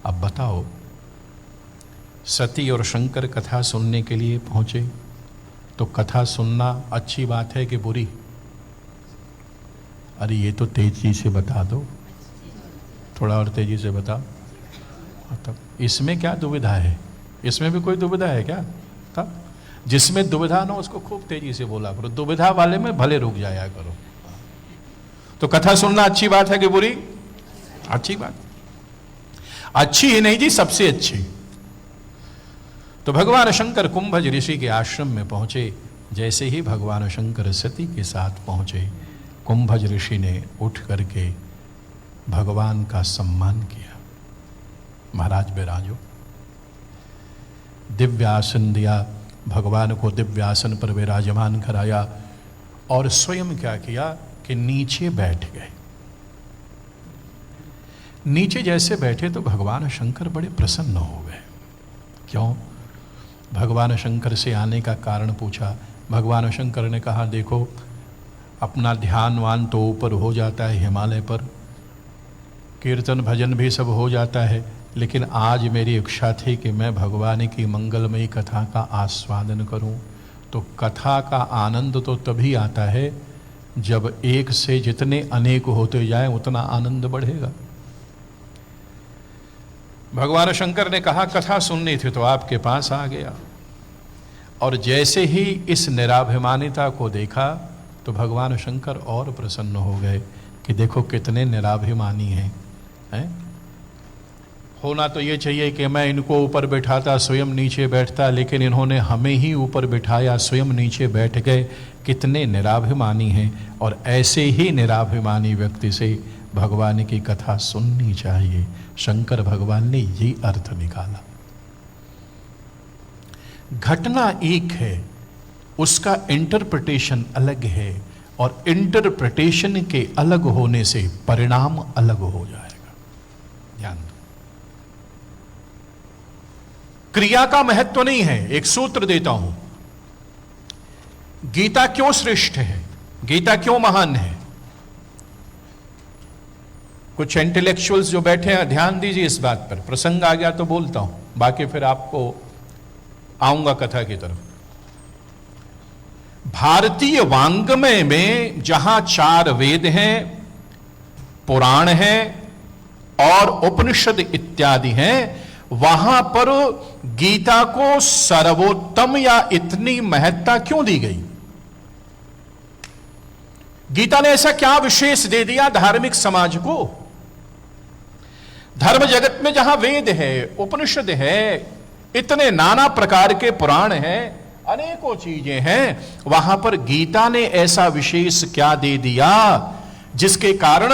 अब बताओ, सती और शंकर कथा सुनने के लिए पहुंचे, तो कथा सुनना अच्छी बात है कि बुरी? अरे ये तो तेजी से बता दो, थोड़ा और तेजी से बताओ। तब इसमें क्या दुविधा है? इसमें भी कोई दुविधा है क्या? तब जिसमें दुविधा ना उसको खूब तेजी से बोला करो, दुविधा वाले में भले रुक जाया करो। तो कथा सुनना अच्छी बात है कि बुरी? अच्छी बात। अच्छी ही नहीं जी, सबसे अच्छी। तो भगवान शंकर कुंभज ऋषि के आश्रम में पहुंचे। जैसे ही भगवान शंकर सती के साथ पहुंचे, कुंभज ऋषि ने उठ करके भगवान का सम्मान किया। महाराज विराजो। दिव्य आसन दिया, भगवान को दिव्य आसन पर विराजमान कराया और स्वयं क्या किया कि नीचे बैठ गए। नीचे जैसे बैठे तो भगवान शंकर बड़े प्रसन्न हो गए। क्यों? भगवान शंकर से आने का कारण पूछा। भगवान शंकर ने कहा, देखो अपना ध्यानवान तो ऊपर हो जाता है हिमालय पर, कीर्तन भजन भी सब हो जाता है, लेकिन आज मेरी इच्छा थी कि मैं भगवान की मंगलमयी कथा का आस्वादन करूं। तो कथा का आनंद तो तभी आता है जब एक से जितने अनेक होते जाए उतना आनंद बढ़ेगा। भगवान शंकर ने कहा, कथा सुननी थी तो आपके पास आ गया। और जैसे ही इस निराभिमानिता को देखा तो भगवान शंकर और प्रसन्न हो गए कि देखो कितने निराभिमानी हैं। होना तो ये चाहिए कि मैं इनको ऊपर बैठाता, स्वयं नीचे बैठता, लेकिन इन्होंने हमें ही ऊपर बिठाया, स्वयं नीचे बैठ गए। कितने निराभिमानी हैं। और ऐसे ही निराभिमानी व्यक्ति से भगवान की कथा सुननी चाहिए। शंकर भगवान ने ये अर्थ निकाला। घटना एक है, उसका इंटरप्रिटेशन अलग है, और इंटरप्रिटेशन के अलग होने से परिणाम अलग हो जाएगा। ध्यान दो। क्रिया का महत्व नहीं है। एक सूत्र देता हूं, गीता क्यों श्रेष्ठ है, गीता क्यों महान है। कुछ इंटेलेक्चुअल्स जो बैठे हैं ध्यान दीजिए इस बात पर। प्रसंग आ गया तो बोलता हूं, बाकी फिर आपको आऊंगा कथा की तरफ। भारतीय वांग्मय में जहां 4 वेद हैं, पुराण हैं और उपनिषद इत्यादि हैं, वहां पर गीता को सर्वोत्तम या इतनी महत्ता क्यों दी गई? गीता ने ऐसा क्या विशेष दे दिया धार्मिक समाज को? धर्म जगत में जहां वेद है, उपनिषद है, इतने नाना प्रकार के पुराण हैं, अनेकों चीजें हैं, वहां पर गीता ने ऐसा विशेष क्या दे दिया जिसके कारण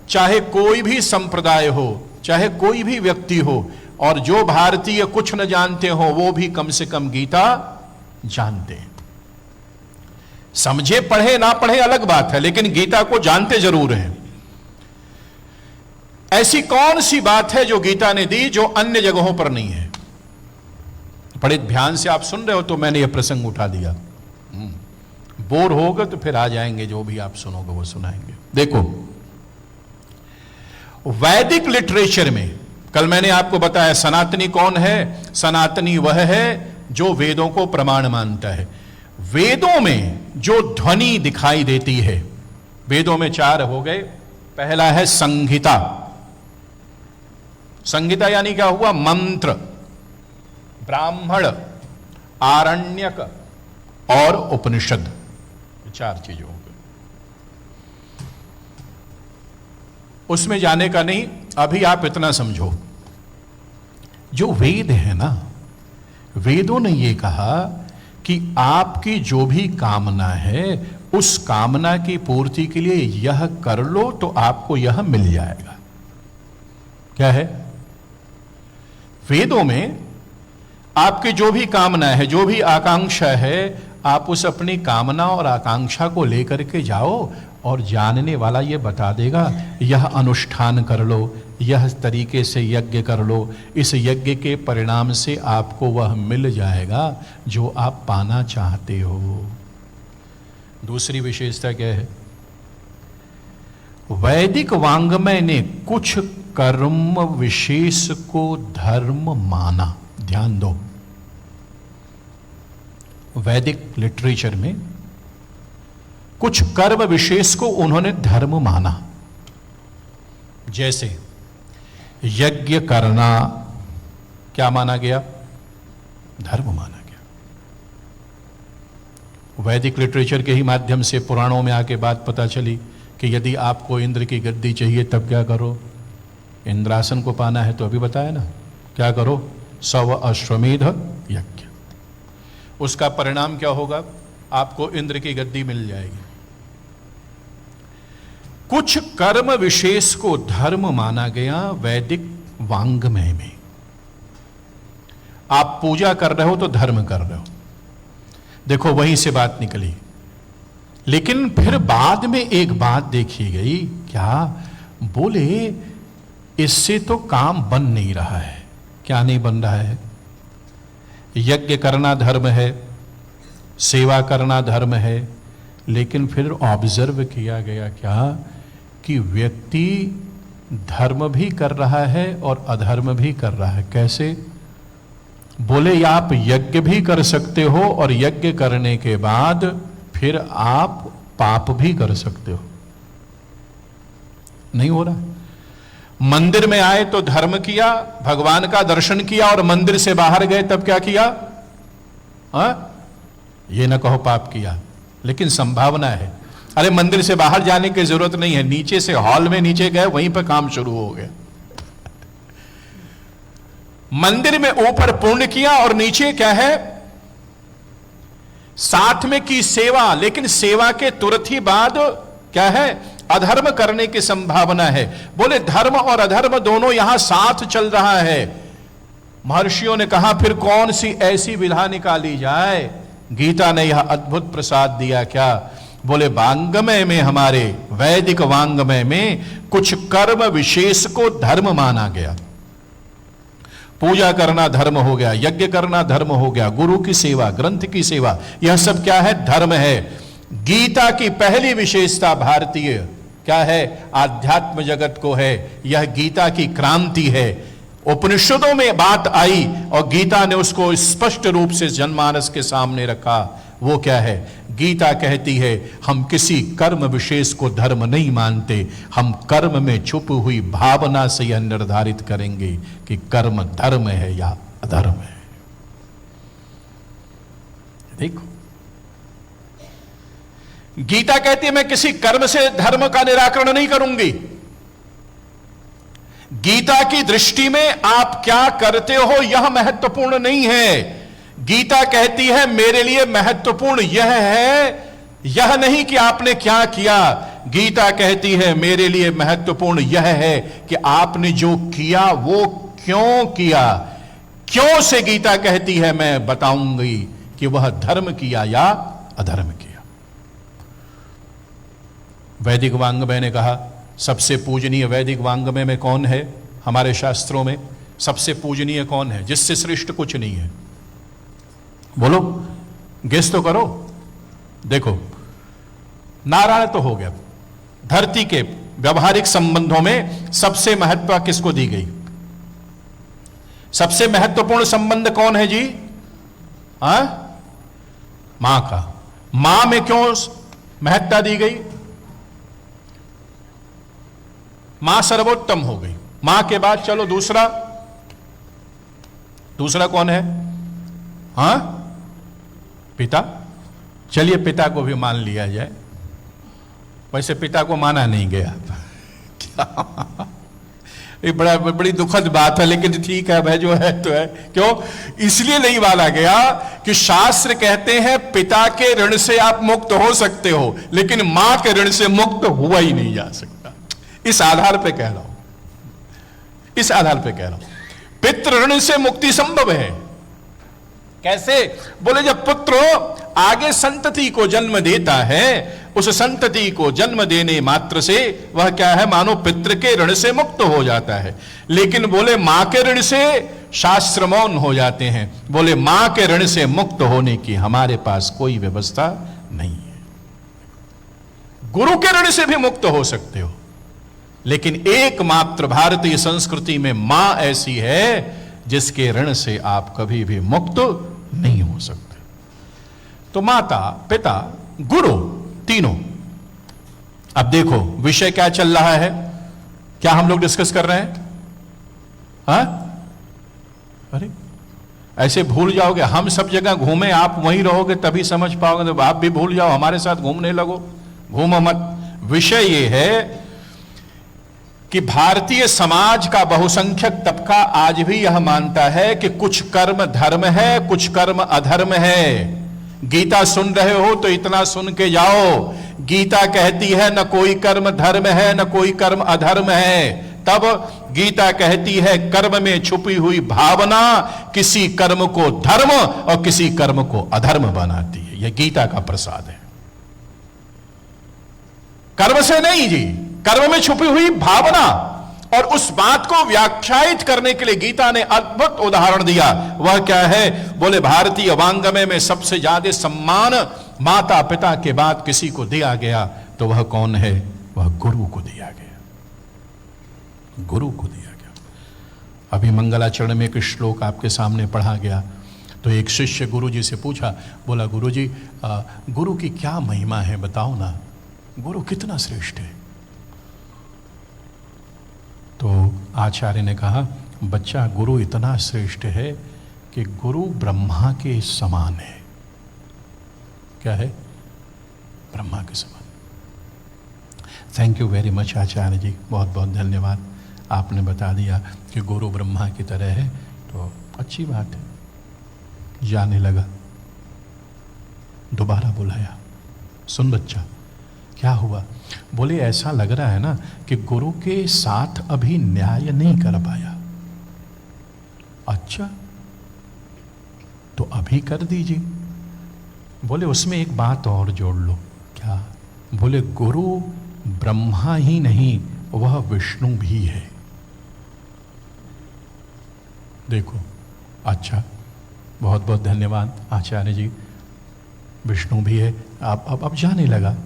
चाहे कोई भी संप्रदाय हो, चाहे कोई भी व्यक्ति हो, और जो भारतीय कुछ न जानते हो वो भी कम से कम गीता जानते हैं। समझे पढ़े ना पढ़े अलग बात है, लेकिन गीता को जानते जरूर हैं। ऐसी कौन सी बात है जो गीता ने दी जो अन्य जगहों पर नहीं है? बड़े ध्यान से आप सुन रहे हो तो मैंने यह प्रसंग उठा दिया। बोर होगा तो फिर आ जाएंगे, जो भी आप सुनोगे वो सुनाएंगे। देखो, वैदिक लिटरेचर में कल मैंने आपको बताया सनातनी कौन है। सनातनी वह है जो वेदों को प्रमाण मानता है। वेदों में जो ध्वनि दिखाई देती है, वेदों में 4 हो गए। पहला है संहिता। संहिता यानी क्या हुआ? मंत्र, ब्राह्मण, आरण्यक और उपनिषद, 4 चीजें हो गई। उसमें जाने का नहीं, अभी आप इतना समझो, जो वेद है ना, वेदों ने यह कहा कि आपकी जो भी कामना है उस कामना की पूर्ति के लिए यह कर लो तो आपको यह मिल जाएगा। क्या है? वेदों में आपकी जो भी कामना है, जो भी आकांक्षा है, आप उस अपनी कामना और आकांक्षा को लेकर के जाओ और जानने वाला ये बता देगा, यह अनुष्ठान कर लो, यह तरीके से यज्ञ कर लो, इस यज्ञ के परिणाम से आपको वह मिल जाएगा जो आप पाना चाहते हो। दूसरी विशेषता क्या है? वैदिक वांग्मय ने कुछ कर्म विशेष को धर्म माना। ध्यान दो, वैदिक लिटरेचर में कुछ कर्म विशेष को उन्होंने धर्म माना। जैसे यज्ञ करना क्या माना गया? धर्म माना गया। वैदिक लिटरेचर के ही माध्यम से पुराणों में आके बात पता चली कि यदि आपको इंद्र की गद्दी चाहिए तब क्या करो? इंद्रासन को पाना है तो अभी बताया ना, क्या करो? 100 अश्वमेध यज्ञ। उसका परिणाम क्या होगा? आपको इंद्र की गद्दी मिल जाएगी। कुछ कर्म विशेष को धर्म माना गया वैदिक वांग्मय में। आप पूजा कर रहे हो तो धर्म कर रहे हो, देखो वहीं से बात निकली। लेकिन फिर बाद में एक बात देखी गई, क्या बोले इससे तो काम बन नहीं रहा है। क्या नहीं बन रहा है? यज्ञ करना धर्म है, सेवा करना धर्म है, लेकिन फिर ऑब्जर्व किया गया क्या कि व्यक्ति धर्म भी कर रहा है और अधर्म भी कर रहा है। कैसे? बोले या आप यज्ञ भी कर सकते हो और यज्ञ करने के बाद फिर आप पाप भी कर सकते हो। नहीं हो रहा। मंदिर में आए तो धर्म किया, भगवान का दर्शन किया, और मंदिर से बाहर गए तब क्या किया? ये ना कहो पाप किया, लेकिन संभावना है। अरे मंदिर से बाहर जाने की जरूरत नहीं है, नीचे से हॉल में नीचे गए, वहीं पर काम शुरू हो गया। मंदिर में ऊपर पुण्य किया और नीचे क्या है? साथ में की सेवा, लेकिन सेवा के तुरंत ही बाद क्या है? अधर्म करने की संभावना है। बोले धर्म और अधर्म दोनों यहां साथ चल रहा है। महर्षियों ने कहा फिर कौन सी ऐसी विधा निकाली जाए? गीता ने यह अद्भुत प्रसाद दिया। क्या बोले? वांग्मय में, हमारे वैदिक वांग्मय में कुछ कर्म विशेष को धर्म माना गया। पूजा करना धर्म हो गया, यज्ञ करना धर्म हो गया, गुरु की सेवा, ग्रंथ की सेवा, यह सब क्या है? धर्म है। गीता की पहली विशेषता भारतीय क्या है? आध्यात्म जगत को है। यह गीता की क्रांति है। उपनिषदों में बात आई और गीता ने उसको स्पष्ट रूप से जनमानस के सामने रखा। वो क्या है? गीता कहती है हम किसी कर्म विशेष को धर्म नहीं मानते, हम कर्म में छुपी हुई भावना से यह निर्धारित करेंगे कि कर्म धर्म है या अधर्म है। देखो, गीता कहती है मैं किसी कर्म से धर्म का निराकरण नहीं करूंगी। गीता की दृष्टि में आप क्या करते हो यह महत्वपूर्ण नहीं है। गीता कहती है मेरे लिए महत्वपूर्ण यह है, यह नहीं कि आपने क्या किया। गीता कहती है मेरे लिए महत्वपूर्ण यह है कि आपने जो किया वो क्यों किया। क्यों से गीता कहती है मैं बताऊंगी कि वह धर्म किया या अधर्म किया। वैदिक वांग्मय ने कहा सबसे पूजनीय वैदिक वांग्मय में कौन है? हमारे शास्त्रों में सबसे पूजनीय कौन है? जिससे श्रेष्ठ कुछ नहीं है। बोलो, गेस तो करो। देखो, नारायण तो हो गया। धरती के व्यवहारिक संबंधों में सबसे महत्व किसको दी गई? सबसे महत्वपूर्ण संबंध कौन है जी? मां का। मां में क्यों महत्ता दी गई? मां सर्वोत्तम हो गई। मां के बाद चलो दूसरा कौन है? पिता। चलिए पिता को भी मान लिया जाए। वैसे पिता को माना नहीं गया। ये बड़ी दुखद बात है, लेकिन ठीक है भाई, जो है तो है। क्यों? इसलिए नहीं माना गया कि शास्त्र कहते हैं पिता के ऋण से आप मुक्त हो सकते हो, लेकिन मां के ऋण से मुक्त हुआ ही नहीं जा सकता। इस आधार पे कह रहा हूं, इस आधार पे कह रहा हूं। पितृ ऋण से मुक्ति संभव है। कैसे? बोले जब पुत्र आगे संतति को जन्म देता है, उस संतति को जन्म देने मात्र से वह क्या है? मानो पितृ के ऋण से मुक्त हो जाता है। लेकिन बोले मां के ऋण से शास्त्र मौन हो जाते हैं। बोले मां के ऋण से मुक्त होने की हमारे पास कोई व्यवस्था नहीं है। गुरु के ऋण से भी मुक्त हो सकते हो, लेकिन एकमात्र भारतीय संस्कृति में मां ऐसी है जिसके ऋण से आप कभी भी मुक्त नहीं हो सकते। तो माता, पिता, गुरु, तीनों। अब देखो विषय क्या चल रहा है, क्या हम लोग डिस्कस कर रहे हैं? हाँ, अरे ऐसे भूल जाओगे, हम सब जगह घूमे, आप वहीं रहोगे तभी समझ पाओगे। तो आप भी भूल जाओ, हमारे साथ घूमने लगो, घूमो मत। विषय ये है कि भारतीय समाज का बहुसंख्यक तबका आज भी यह मानता है कि कुछ कर्म धर्म है, कुछ कर्म अधर्म है। गीता सुन रहे हो तो इतना सुन के जाओ, गीता कहती है न कोई कर्म धर्म है न कोई कर्म अधर्म है। तब गीता कहती है कर्म में छुपी हुई भावना किसी कर्म को धर्म और किसी कर्म को अधर्म बनाती है। यह गीता का प्रसाद है, कर्म से नहीं जी, कर्म में छुपी हुई भावना। और उस बात को व्याख्यायित करने के लिए गीता ने अद्भुत उदाहरण दिया। वह क्या है? बोले भारतीय वांग्मय में सबसे ज्यादा सम्मान माता पिता के बाद किसी को दिया गया तो वह कौन है? वह गुरु को दिया गया, गुरु को दिया गया। अभी मंगलाचरण में एक श्लोक आपके सामने पढ़ा गया। तो एक शिष्य गुरु जी से पूछा, बोला गुरु जी गुरु की क्या महिमा है, बताओ ना, गुरु कितना श्रेष्ठ है? तो आचार्य ने कहा, बच्चा गुरु इतना श्रेष्ठ है कि गुरु ब्रह्मा के समान है। क्या है? ब्रह्मा के समान। थैंक यू वेरी मच आचार्य जी, बहुत बहुत धन्यवाद, आपने बता दिया कि गुरु ब्रह्मा की तरह है, तो अच्छी बात है। जाने लगा, दोबारा बुलाया, सुन बच्चा क्या हुआ? बोले ऐसा लग रहा है ना कि गुरु के साथ अभी न्याय नहीं कर पाया। अच्छा, तो अभी कर दीजिए। बोले उसमें एक बात और जोड़ लो। क्या? बोले गुरु ब्रह्मा ही नहीं, वह विष्णु भी है। देखो, अच्छा, बहुत बहुत धन्यवाद आचार्य जी, विष्णु भी है। अब जाने लगा।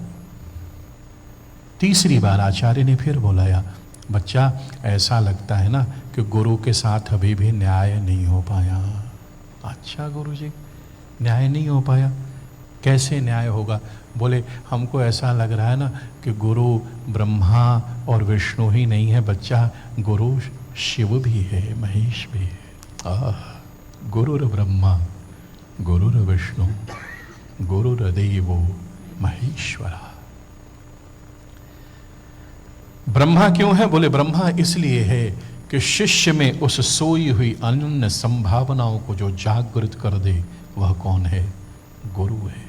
तीसरी बार आचार्य ने फिर बुलाया, बच्चा ऐसा लगता है ना कि गुरु के साथ अभी भी न्याय नहीं हो पाया। अच्छा गुरु जी, न्याय नहीं हो पाया, कैसे न्याय होगा? बोले हमको ऐसा लग रहा है ना कि गुरु ब्रह्मा और विष्णु ही नहीं है बच्चा, गुरु शिव भी है, महेश भी है। गुरुर ब्रह्मा गुरुर विष्णु गुरुर्देवो महेश्वरा। ब्रह्मा क्यों है? बोले ब्रह्मा इसलिए है कि शिष्य में उस सोई हुई अनन्य संभावनाओं को जो जागृत कर दे वह कौन है? गुरु है।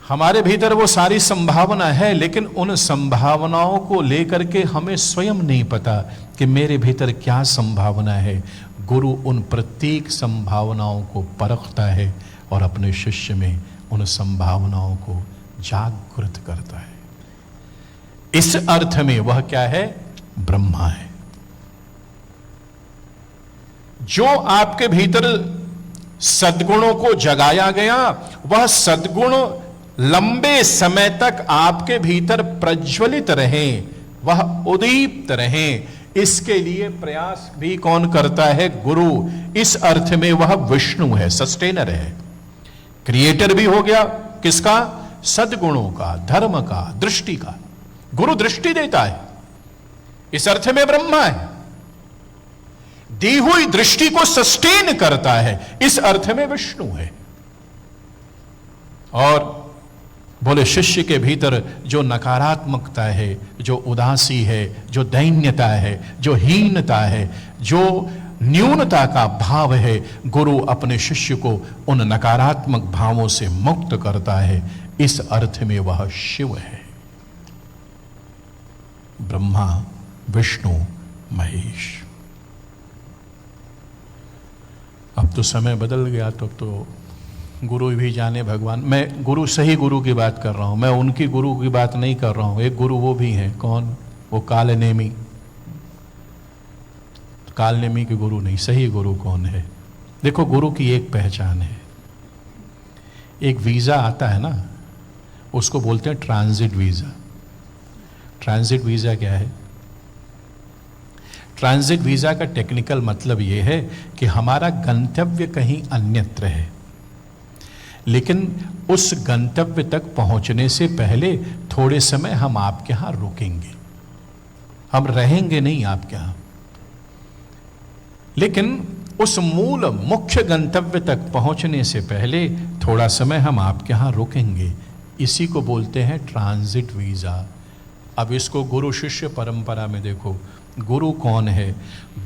हमारे भीतर वो सारी संभावना है, लेकिन उन संभावनाओं को लेकर के हमें स्वयं नहीं पता कि मेरे भीतर क्या संभावना है। गुरु उन प्रत्येक संभावनाओं को परखता है और अपने शिष्य में उन संभावनाओं को जागृत करता है। इस अर्थ में वह क्या है? ब्रह्मा है। जो आपके भीतर सद्गुणों को जगाया गया, वह सद्गुण लंबे समय तक आपके भीतर प्रज्वलित रहें, वह उद्दीप्त रहें, इसके लिए प्रयास भी कौन करता है? गुरु। इस अर्थ में वह विष्णु है, सस्टेनर है, क्रिएटर भी हो गया। किसका? सद्गुणों का, धर्म का, दृष्टि का। गुरु दृष्टि देता है, इस अर्थ में ब्रह्मा है। दी हुई दृष्टि को सस्टेन करता है, इस अर्थ में विष्णु है। और बोले शिष्य के भीतर जो नकारात्मकता है, जो उदासी है, जो दैन्यता है, जो हीनता है, जो न्यूनता का भाव है, गुरु अपने शिष्य को उन नकारात्मक भावों से मुक्त करता है। इस अर्थ में वह शिव है। ब्रह्मा विष्णु महेश। अब तो समय बदल गया, तो अब तो गुरु भी जाने भगवान। मैं गुरु, सही गुरु की बात कर रहा हूं, मैं उनकी गुरु की बात नहीं कर रहा हूं। एक गुरु वो भी हैं, कौन? वो कालनेमी। कालनेमी के गुरु नहीं, सही गुरु कौन है? देखो, गुरु की एक पहचान है। एक वीजा आता है ना, उसको बोलते हैं ट्रांजिट वीजा। ट्रांजिट वीजा क्या है? ट्रांजिट वीजा का टेक्निकल मतलब यह है कि हमारा गंतव्य कहीं अन्यत्र है, लेकिन उस गंतव्य तक पहुंचने से पहले थोड़े समय हम आपके यहां रुकेंगे, हम रहेंगे नहीं आपके यहां, लेकिन उस मूल मुख्य गंतव्य तक पहुंचने से पहले थोड़ा समय हम आपके यहां रुकेंगे। इसी को बोलते हैं ट्रांजिट वीजा। अब इसको गुरु शिष्य परंपरा में देखो, गुरु कौन है?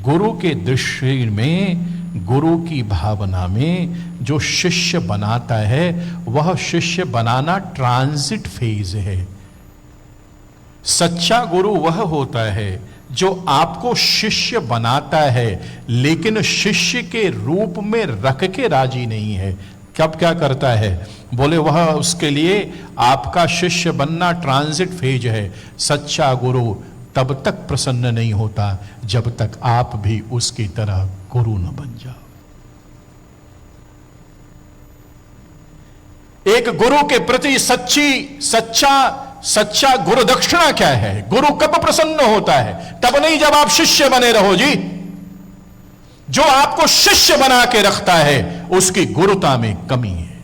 गुरु के दृष्टि में, गुरु की भावना में जो शिष्य बनाता है वह शिष्य बनाना ट्रांजिट फेज है। सच्चा गुरु वह होता है जो आपको शिष्य बनाता है लेकिन शिष्य के रूप में रख के राजी नहीं है। कब क्या करता है? बोले वह उसके लिए आपका शिष्य बनना ट्रांजिट फेज है। सच्चा गुरु तब तक प्रसन्न नहीं होता जब तक आप भी उसकी तरह गुरु न बन जाओ। एक गुरु के प्रति सच्चा गुरु दक्षिणा क्या है? गुरु कब प्रसन्न होता है? तब नहीं जब आप शिष्य बने रहो जी। जो आपको शिष्य बना के रखता है उसकी गुरुता में कमी है।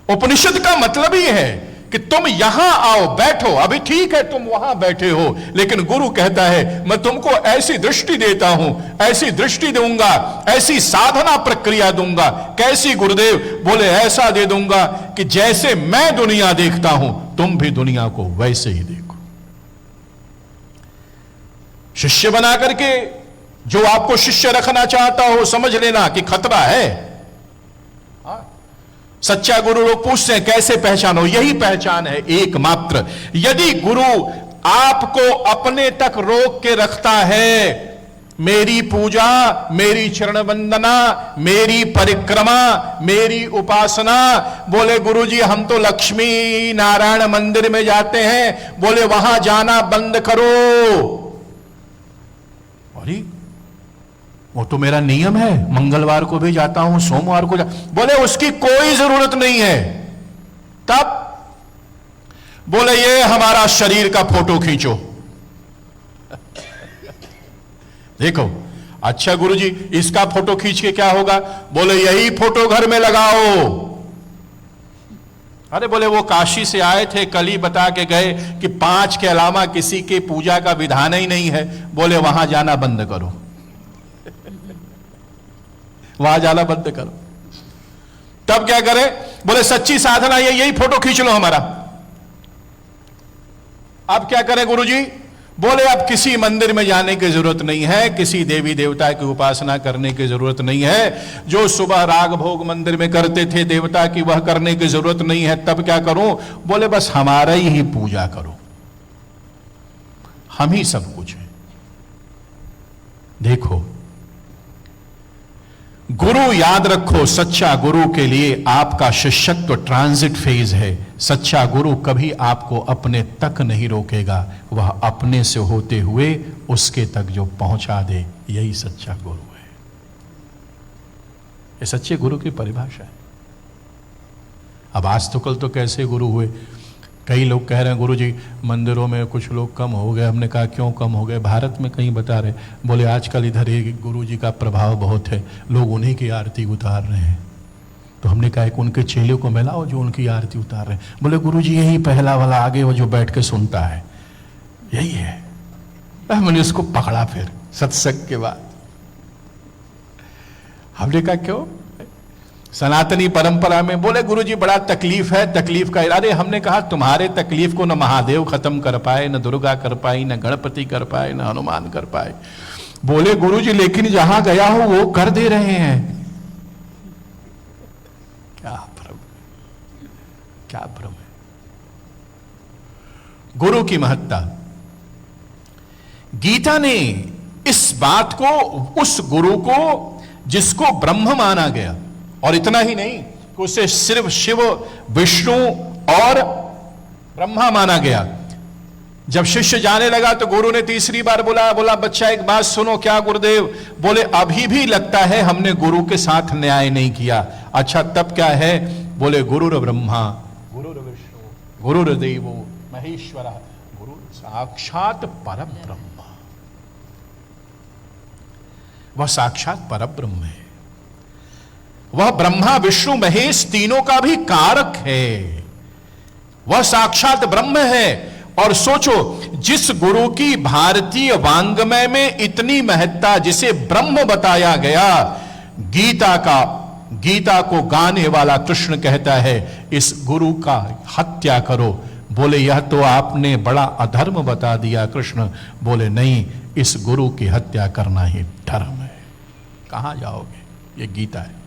उपनिषद का मतलब ही है कि तुम यहां आओ, बैठो। अभी ठीक है तुम वहां बैठे हो, लेकिन गुरु कहता है मैं तुमको ऐसी दृष्टि देता हूं, ऐसी दृष्टि दूंगा, ऐसी साधना प्रक्रिया दूंगा। कैसी गुरुदेव? बोले ऐसा दे दूंगा कि जैसे मैं दुनिया देखता हूं तुम भी दुनिया को वैसे ही देखो। शिष्य बना करके जो आपको शिष्य रखना चाहता हो समझ लेना कि खतरा है। सच्चा गुरु लोग पूछते हैं कैसे पहचानो? यही पहचान है एकमात्र। यदि गुरु आपको अपने तक रोक के रखता है, मेरी पूजा, मेरी चरण वंदना, मेरी परिक्रमा, मेरी उपासना, बोले गुरुजी हम तो लक्ष्मी नारायण मंदिर में जाते हैं, बोले वहां जाना बंद करो। अरे वो तो मेरा नियम है, मंगलवार को भी जाता हूं, सोमवार को बोले उसकी कोई जरूरत नहीं है। तब बोले ये हमारा शरीर का फोटो खींचो। देखो अच्छा गुरुजी इसका फोटो खींच के क्या होगा? बोले यही फोटो घर में लगाओ। अरे बोले वो काशी से आए थे, कल ही बता के गए कि 5 के अलावा किसी के पूजा का विधान ही नहीं है। बोले वहां जाना बंद करो, वहां जाना बंद करो। तब क्या करें? बोले सच्ची साधना यही फोटो खींच लो हमारा। अब क्या करें गुरुजी? बोले अब किसी मंदिर में जाने की जरूरत नहीं है, किसी देवी देवता की उपासना करने की जरूरत नहीं है। जो सुबह राग भोग मंदिर में करते थे देवता की, वह करने की जरूरत नहीं है। तब क्या करूं? बोले बस हमारा ही पूजा करो, हम ही सब कुछ है। देखो गुरु याद रखो, सच्चा गुरु के लिए आपका शिष्यत्व ट्रांजिट फेज है। सच्चा गुरु कभी आपको अपने तक नहीं रोकेगा, वह अपने से होते हुए उसके तक जो पहुंचा दे, यही सच्चा गुरु है। ये सच्चे गुरु की परिभाषा है। अब आज तो कल तो कैसे गुरु हुए? कई लोग कह रहे हैं गुरुजी मंदिरों में कुछ लोग कम हो गए। हमने कहा क्यों कम हो गए? भारत में कहीं बता रहे, बोले आजकल इधर एक गुरुजी का प्रभाव बहुत है, लोग उन्हीं की आरती उतार रहे हैं। तो हमने कहा कि उनके चेले को मिलाओ जो उनकी आरती उतार रहे हैं। बोले गुरुजी यही पहला वाला आगे वो जो बैठ के सुनता है यही है। मैंने उसको पकड़ा फिर सत्संग के बाद। हमने कहा क्यों? सनातनी परंपरा में बोले गुरुजी बड़ा तकलीफ है, तकलीफ का। अरे हमने कहा तुम्हारे तकलीफ को न महादेव खत्म कर पाए, न दुर्गा कर पाई, न गणपति कर पाए, न हनुमान कर पाए। बोले गुरुजी लेकिन जहां गया हो वो कर दे रहे हैं। क्या भ्रम, क्या भ्रम है। गुरु की महत्ता, गीता ने इस बात को, उस गुरु को जिसको ब्रह्म माना गया, और इतना ही नहीं कि उसे सिर्फ शिव, विष्णु और ब्रह्मा माना गया। जब शिष्य जाने लगा तो गुरु ने तीसरी बार बोला बच्चा एक बात सुनो। क्या गुरुदेव? बोले अभी भी लगता है हमने गुरु के साथ न्याय नहीं किया। अच्छा तब क्या है? बोले गुरुर ब्रह्मा गुरुर विष्णु गुरुर्देवो महेश्वरः, गुरु साक्षात परब्रह्म, वह साक्षात परब्रह्म है। वह ब्रह्मा विष्णु महेश तीनों का भी कारक है, वह साक्षात ब्रह्म है। और सोचो, जिस गुरु की भारतीय वांग्मय में इतनी महत्ता, जिसे ब्रह्म बताया गया, गीता को गाने वाला कृष्ण कहता है इस गुरु का हत्या करो। बोले यह तो आपने बड़ा अधर्म बता दिया कृष्ण। बोले नहीं, इस गुरु की हत्या करना ही धर्म है। कहां जाओगे, ये गीता है।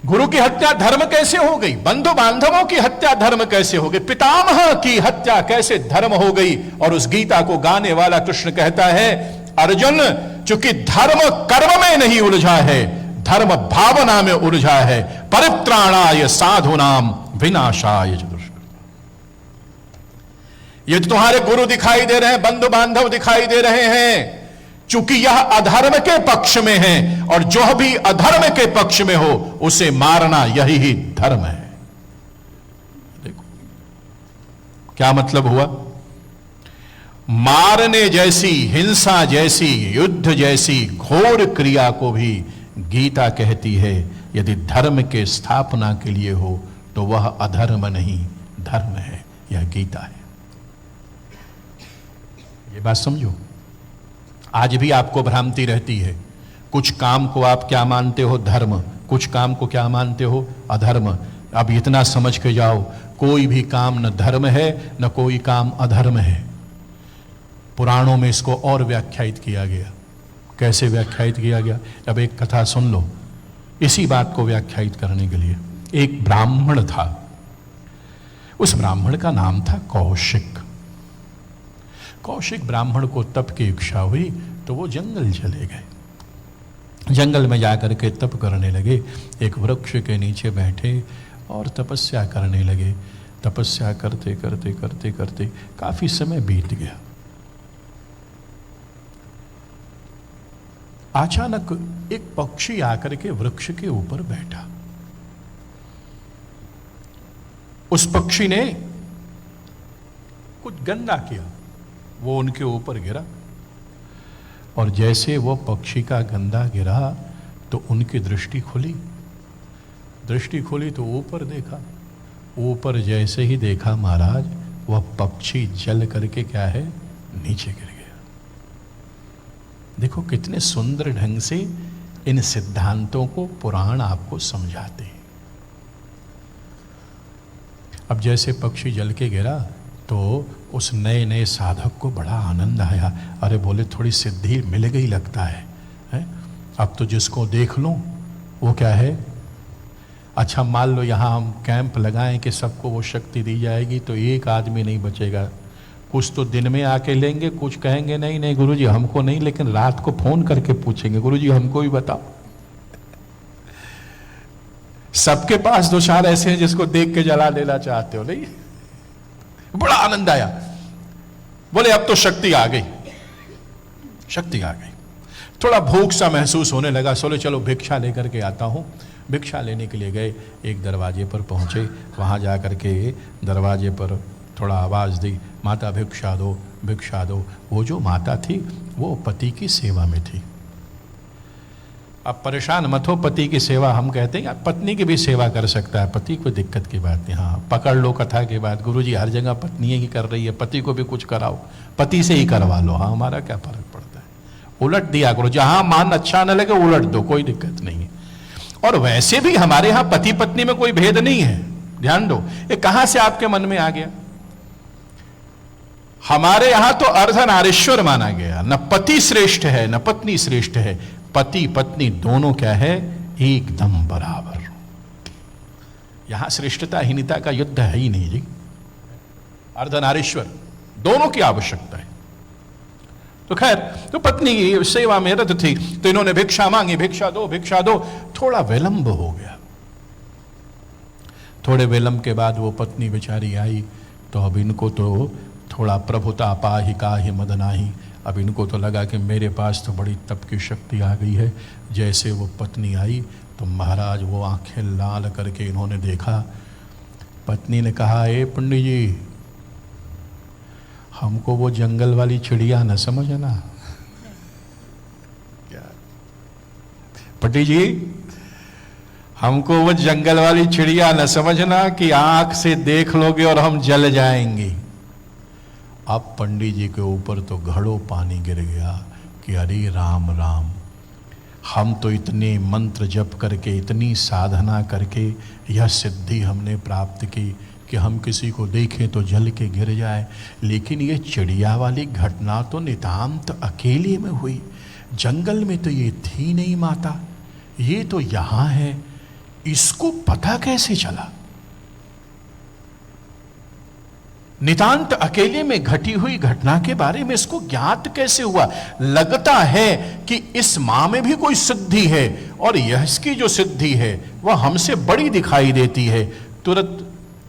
गुरु की हत्या धर्म कैसे हो गई? बंधु बांधवों की हत्या धर्म कैसे हो गई? पितामह की हत्या कैसे धर्म हो गई? और उस गीता को गाने वाला कृष्ण कहता है, अर्जुन, चूंकि धर्म कर्म में नहीं उलझा है, धर्म भावना में उलझा है। परित्राणाय साधुनाम विनाशाय च दुष्कृताम्। ये तो तुम्हारे गुरु दिखाई दे रहे हैं, बंधु बांधव दिखाई दे रहे हैं, चूंकि यह अधर्म के पक्ष में है, और जो भी अधर्म के पक्ष में हो उसे मारना यही ही धर्म है। देखो क्या मतलब हुआ। मारने जैसी, हिंसा जैसी, युद्ध जैसी घोर क्रिया को भी गीता कहती है यदि धर्म के स्थापना के लिए हो तो वह अधर्म नहीं धर्म है। यह गीता है। ये बात समझो। आज भी आपको भ्रांति रहती है, कुछ काम को आप क्या मानते हो, धर्म, कुछ काम को क्या मानते हो, अधर्म। अब इतना समझ के जाओ, कोई भी काम न धर्म है न कोई काम अधर्म है। पुराणों में इसको और व्याख्यायित किया गया। कैसे व्याख्यायित किया गया? अब एक कथा सुन लो इसी बात को व्याख्यायित करने के लिए। एक ब्राह्मण था, उस ब्राह्मण का नाम था कौशिक। कौशिक ब्राह्मण को तप की इच्छा हुई तो वो जंगल चले गए। जंगल में जाकर के तप करने लगे। एक वृक्ष के नीचे बैठे और तपस्या करने लगे। तपस्या करते करते करते करते काफी समय बीत गया। अचानक एक पक्षी आकर के वृक्ष के ऊपर बैठा। उस पक्षी ने कुछ गंदा किया, वो उनके ऊपर गिरा, और जैसे वो पक्षी का गंदा गिरा तो उनकी दृष्टि खुली। दृष्टि खुली तो ऊपर देखा। ऊपर जैसे ही देखा महाराज, वह पक्षी जल करके क्या है, नीचे गिर गया। देखो कितने सुंदर ढंग से इन सिद्धांतों को पुराण आपको समझाते हैं। अब जैसे पक्षी जल के गिरा तो उस नए नए साधक को बड़ा आनंद आया। अरे बोले थोड़ी सिद्धि मिल गई लगता है? अब तो जिसको देख लूं वो क्या है। अच्छा मान लो यहाँ हम कैंप लगाएं कि सबको वो शक्ति दी जाएगी तो एक आदमी नहीं बचेगा। कुछ तो दिन में आके लेंगे, कुछ कहेंगे नहीं नहीं गुरुजी हमको नहीं, लेकिन रात को फोन करके पूछेंगे गुरुजी हमको भी बताओ। सबके पास दो चार ऐसे हैं जिसको देख के जला लेना चाहते हो, नहीं? बड़ा आनंद आया। बोले अब तो शक्ति आ गई, शक्ति आ गई। थोड़ा भूख सा महसूस होने लगा। सोले चलो भिक्षा लेकर के आता हूं। भिक्षा लेने के लिए गए, एक दरवाजे पर पहुंचे। वहां जाकर के दरवाजे पर थोड़ा आवाज दी, माता भिक्षा दो, भिक्षा दो। वो जो माता थी वो पति की सेवा में थी। अब परेशान मत हो, पति की सेवा हम कहते हैं पत्नी की भी सेवा कर सकता है, पति कोई दिक्कत की बात नहीं। हाँ पकड़ लो कथा के बाद, गुरुजी हर जगह पत्नी ही कर रही है, पति को भी कुछ कराओ, पति से ही करवा लो। हाँ हमारा क्या फर्क पड़ता है, उलट दिया करो। जहां मान अच्छा न लगे उलट दो, कोई दिक्कत नहीं है। और वैसे भी हमारे यहां पति पत्नी में कोई भेद नहीं है, ध्यान दो। ये कहां से आपके मन में आ गया? हमारे यहां तो अर्धनारीश्वर माना गया, न पति श्रेष्ठ है न पत्नी श्रेष्ठ है। पति पत्नी दोनों क्या है, एकदम बराबर। यहां श्रेष्ठता हीनता का युद्ध है ही नहीं जी। अर्धनारीश्वर दोनों की आवश्यकता है। तो खैर, तो पत्नी की सेवा में रत थी तो इन्होंने भिक्षा मांगी, भिक्षा दो भिक्षा दो। थोड़ा विलंब हो गया। थोड़े विलंब के बाद वो पत्नी बेचारी आई तो अब इनको तो थोड़ा प्रभुता पाहि काहि मदनाहि। अब इनको तो लगा कि मेरे पास तो बड़ी तप की शक्ति आ गई है। जैसे वो पत्नी आई तो महाराज वो आंखें लाल करके इन्होंने देखा। पत्नी ने कहा, ए पंडित जी, हमको वो जंगल वाली चिड़िया न समझना। क्या पंडित जी, हमको वो जंगल वाली चिड़िया न समझना कि आंख से देख लोगे और हम जल जाएंगे। अब पंडित जी के ऊपर तो घड़ों पानी गिर गया कि अरे राम राम, हम तो इतने मंत्र जप करके, इतनी साधना करके यह सिद्धि हमने प्राप्त की कि हम किसी को देखें तो जल के गिर जाए, लेकिन ये चिड़िया वाली घटना तो नितांत अकेले में हुई, जंगल में तो ये थी नहीं माता, ये तो यहाँ है, इसको पता कैसे चला? नितांत अकेले में घटी हुई घटना के बारे में इसको ज्ञात कैसे हुआ? लगता है कि इस मां में भी कोई सिद्धि है और यह इसकी जो सिद्धि है वह हमसे बड़ी दिखाई देती है। तुरंत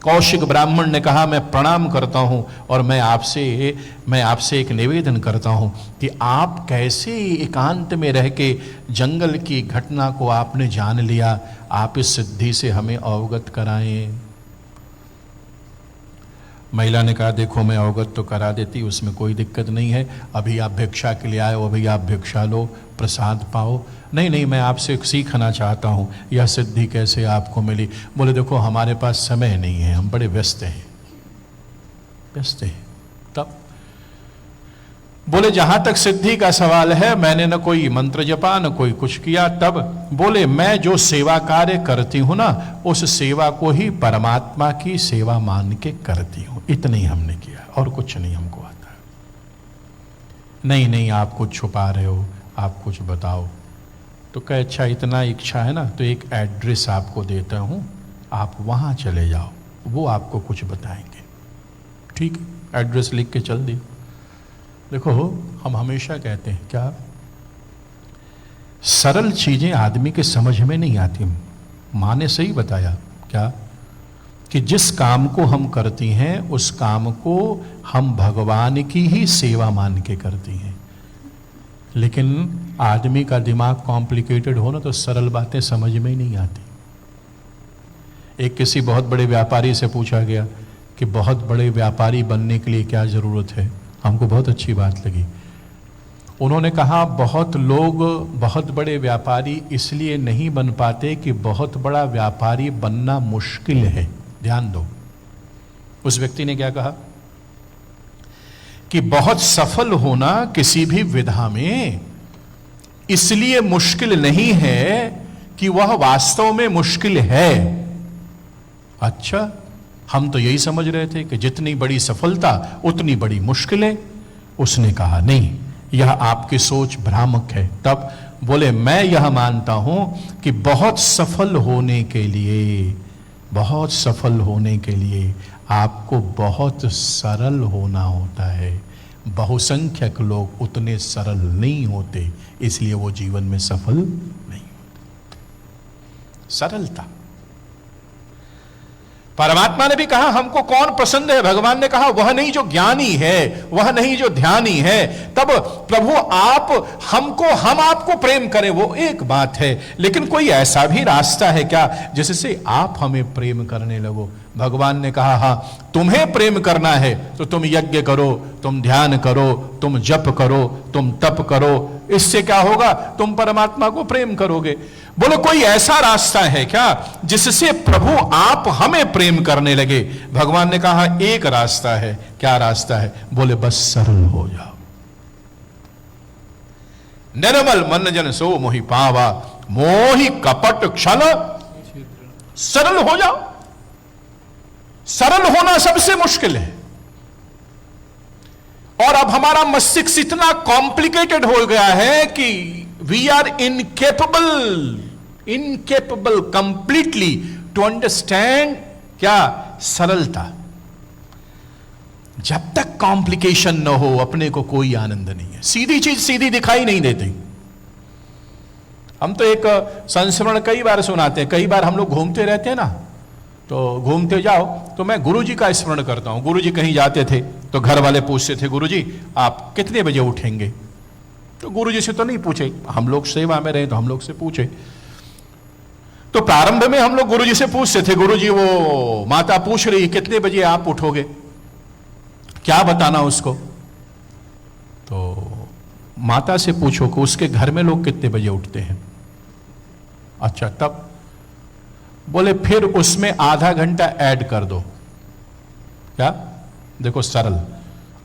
कौशिक ब्राह्मण ने कहा, मैं प्रणाम करता हूं और मैं आपसे एक निवेदन करता हूं कि आप कैसे एकांत में रह के जंगल की घटना को आपने जान लिया, आप इस सिद्धि से हमें अवगत कराएं। महिला ने कहा, देखो मैं अवगत तो करा देती, उसमें कोई दिक्कत नहीं है, अभी आप भिक्षा के लिए आए हो, अभी आप भिक्षा लो, प्रसाद पाओ। नहीं नहीं, मैं आपसे सीखना चाहता हूँ, यह सिद्धि कैसे आपको मिली? बोले, देखो हमारे पास समय नहीं है, हम बड़े व्यस्त हैं। तब बोले, जहां तक सिद्धि का सवाल है, मैंने न कोई मंत्र जपा न कोई कुछ किया। तब बोले, मैं जो सेवा कार्य करती हूं ना, उस सेवा को ही परमात्मा की सेवा मान के करती हूं, इतना ही हमने किया और कुछ नहीं हमको आता। नहीं नहीं, आप कुछ छुपा रहे हो, आप कुछ बताओ। तो कहे, अच्छा इतना इच्छा है ना, तो एक एड्रेस आपको देता हूं, आप वहां चले जाओ, वो आपको कुछ बताएंगे। ठीक, एड्रेस लिख के चल दिए। देखो, हम हमेशा कहते हैं, क्या सरल चीजें आदमी के समझ में नहीं आती। माँ ने सही बताया, क्या कि जिस काम को हम करती हैं उस काम को हम भगवान की ही सेवा मान के करती हैं, लेकिन आदमी का दिमाग कॉम्प्लिकेटेड हो ना, तो सरल बातें समझ में ही नहीं आती। एक किसी बहुत बड़े व्यापारी से पूछा गया कि बहुत बड़े व्यापारी बनने के लिए क्या जरूरत है? हमको बहुत अच्छी बात लगी। उन्होंने कहा, बहुत लोग बहुत बड़े व्यापारी इसलिए नहीं बन पाते कि बहुत बड़ा व्यापारी बनना मुश्किल है। ध्यान दो, उस व्यक्ति ने क्या कहा कि बहुत सफल होना किसी भी विधा में इसलिए मुश्किल नहीं है कि वह वास्तव में मुश्किल है। अच्छा, हम तो यही समझ रहे थे कि जितनी बड़ी सफलता उतनी बड़ी मुश्किलें। उसने कहा, नहीं, यह आपकी सोच भ्रामक है। तब बोले, मैं यह मानता हूं कि बहुत सफल होने के लिए आपको बहुत सरल होना होता है। बहुसंख्यक लोग उतने सरल नहीं होते, इसलिए वो जीवन में सफल नहीं होते। सरलता। परमात्मा ने भी कहा, हमको कौन पसंद है? भगवान ने कहा, वह नहीं जो ज्ञानी है, वह नहीं जो ध्यानी है। तब प्रभु हम आपको प्रेम करें, वो एक बात है, लेकिन कोई ऐसा भी रास्ता है क्या जिससे आप हमें प्रेम करने लगो? भगवान ने कहा, हाँ, तुम्हें प्रेम करना है तो तुम यज्ञ करो, तुम ध्यान करो, तुम जप करो, तुम तप करो। इससे क्या होगा? तुम परमात्मा को प्रेम करोगे। बोले, कोई ऐसा रास्ता है क्या जिससे प्रभु आप हमें प्रेम करने लगे? भगवान ने कहा, एक रास्ता है। क्या रास्ता है? बोले, बस सरल हो जाओ। निर्मल मन जन सो मोहि पावा, मोहि कपट क्षण। सरल हो जाओ। सरल होना सबसे मुश्किल है, और अब हमारा मस्तिष्क इतना कॉम्प्लिकेटेड हो गया है कि we are incapable completely to understand क्या सरलता। जब तक कॉम्प्लिकेशन न हो, अपने को कोई आनंद नहीं है। सीधी चीज सीधी दिखाई नहीं देती। हम तो एक संस्मरण कई बार सुनाते हैं, कई बार हम लोग घूमते रहते हैं ना, तो घूमते जाओ तो मैं गुरुजी का स्मरण करता हूं। गुरुजी कहीं जाते थे तो घर वाले पूछते थे, गुरुजी आप कितने बजे उठेंगे? तो गुरुजी से तो नहीं पूछे, हम लोग सेवा में रहे तो हम लोग से पूछे। तो प्रारंभ में हम लोग गुरुजी से पूछते थे, गुरुजी वो माता पूछ रही कितने बजे आप उठोगे, क्या बताना उसको। तो माता से पूछो कि उसके घर में लोग कितने बजे उठते हैं। अच्छा, तब बोले फिर उसमें आधा घंटा ऐड कर दो। क्या? देखो सरल,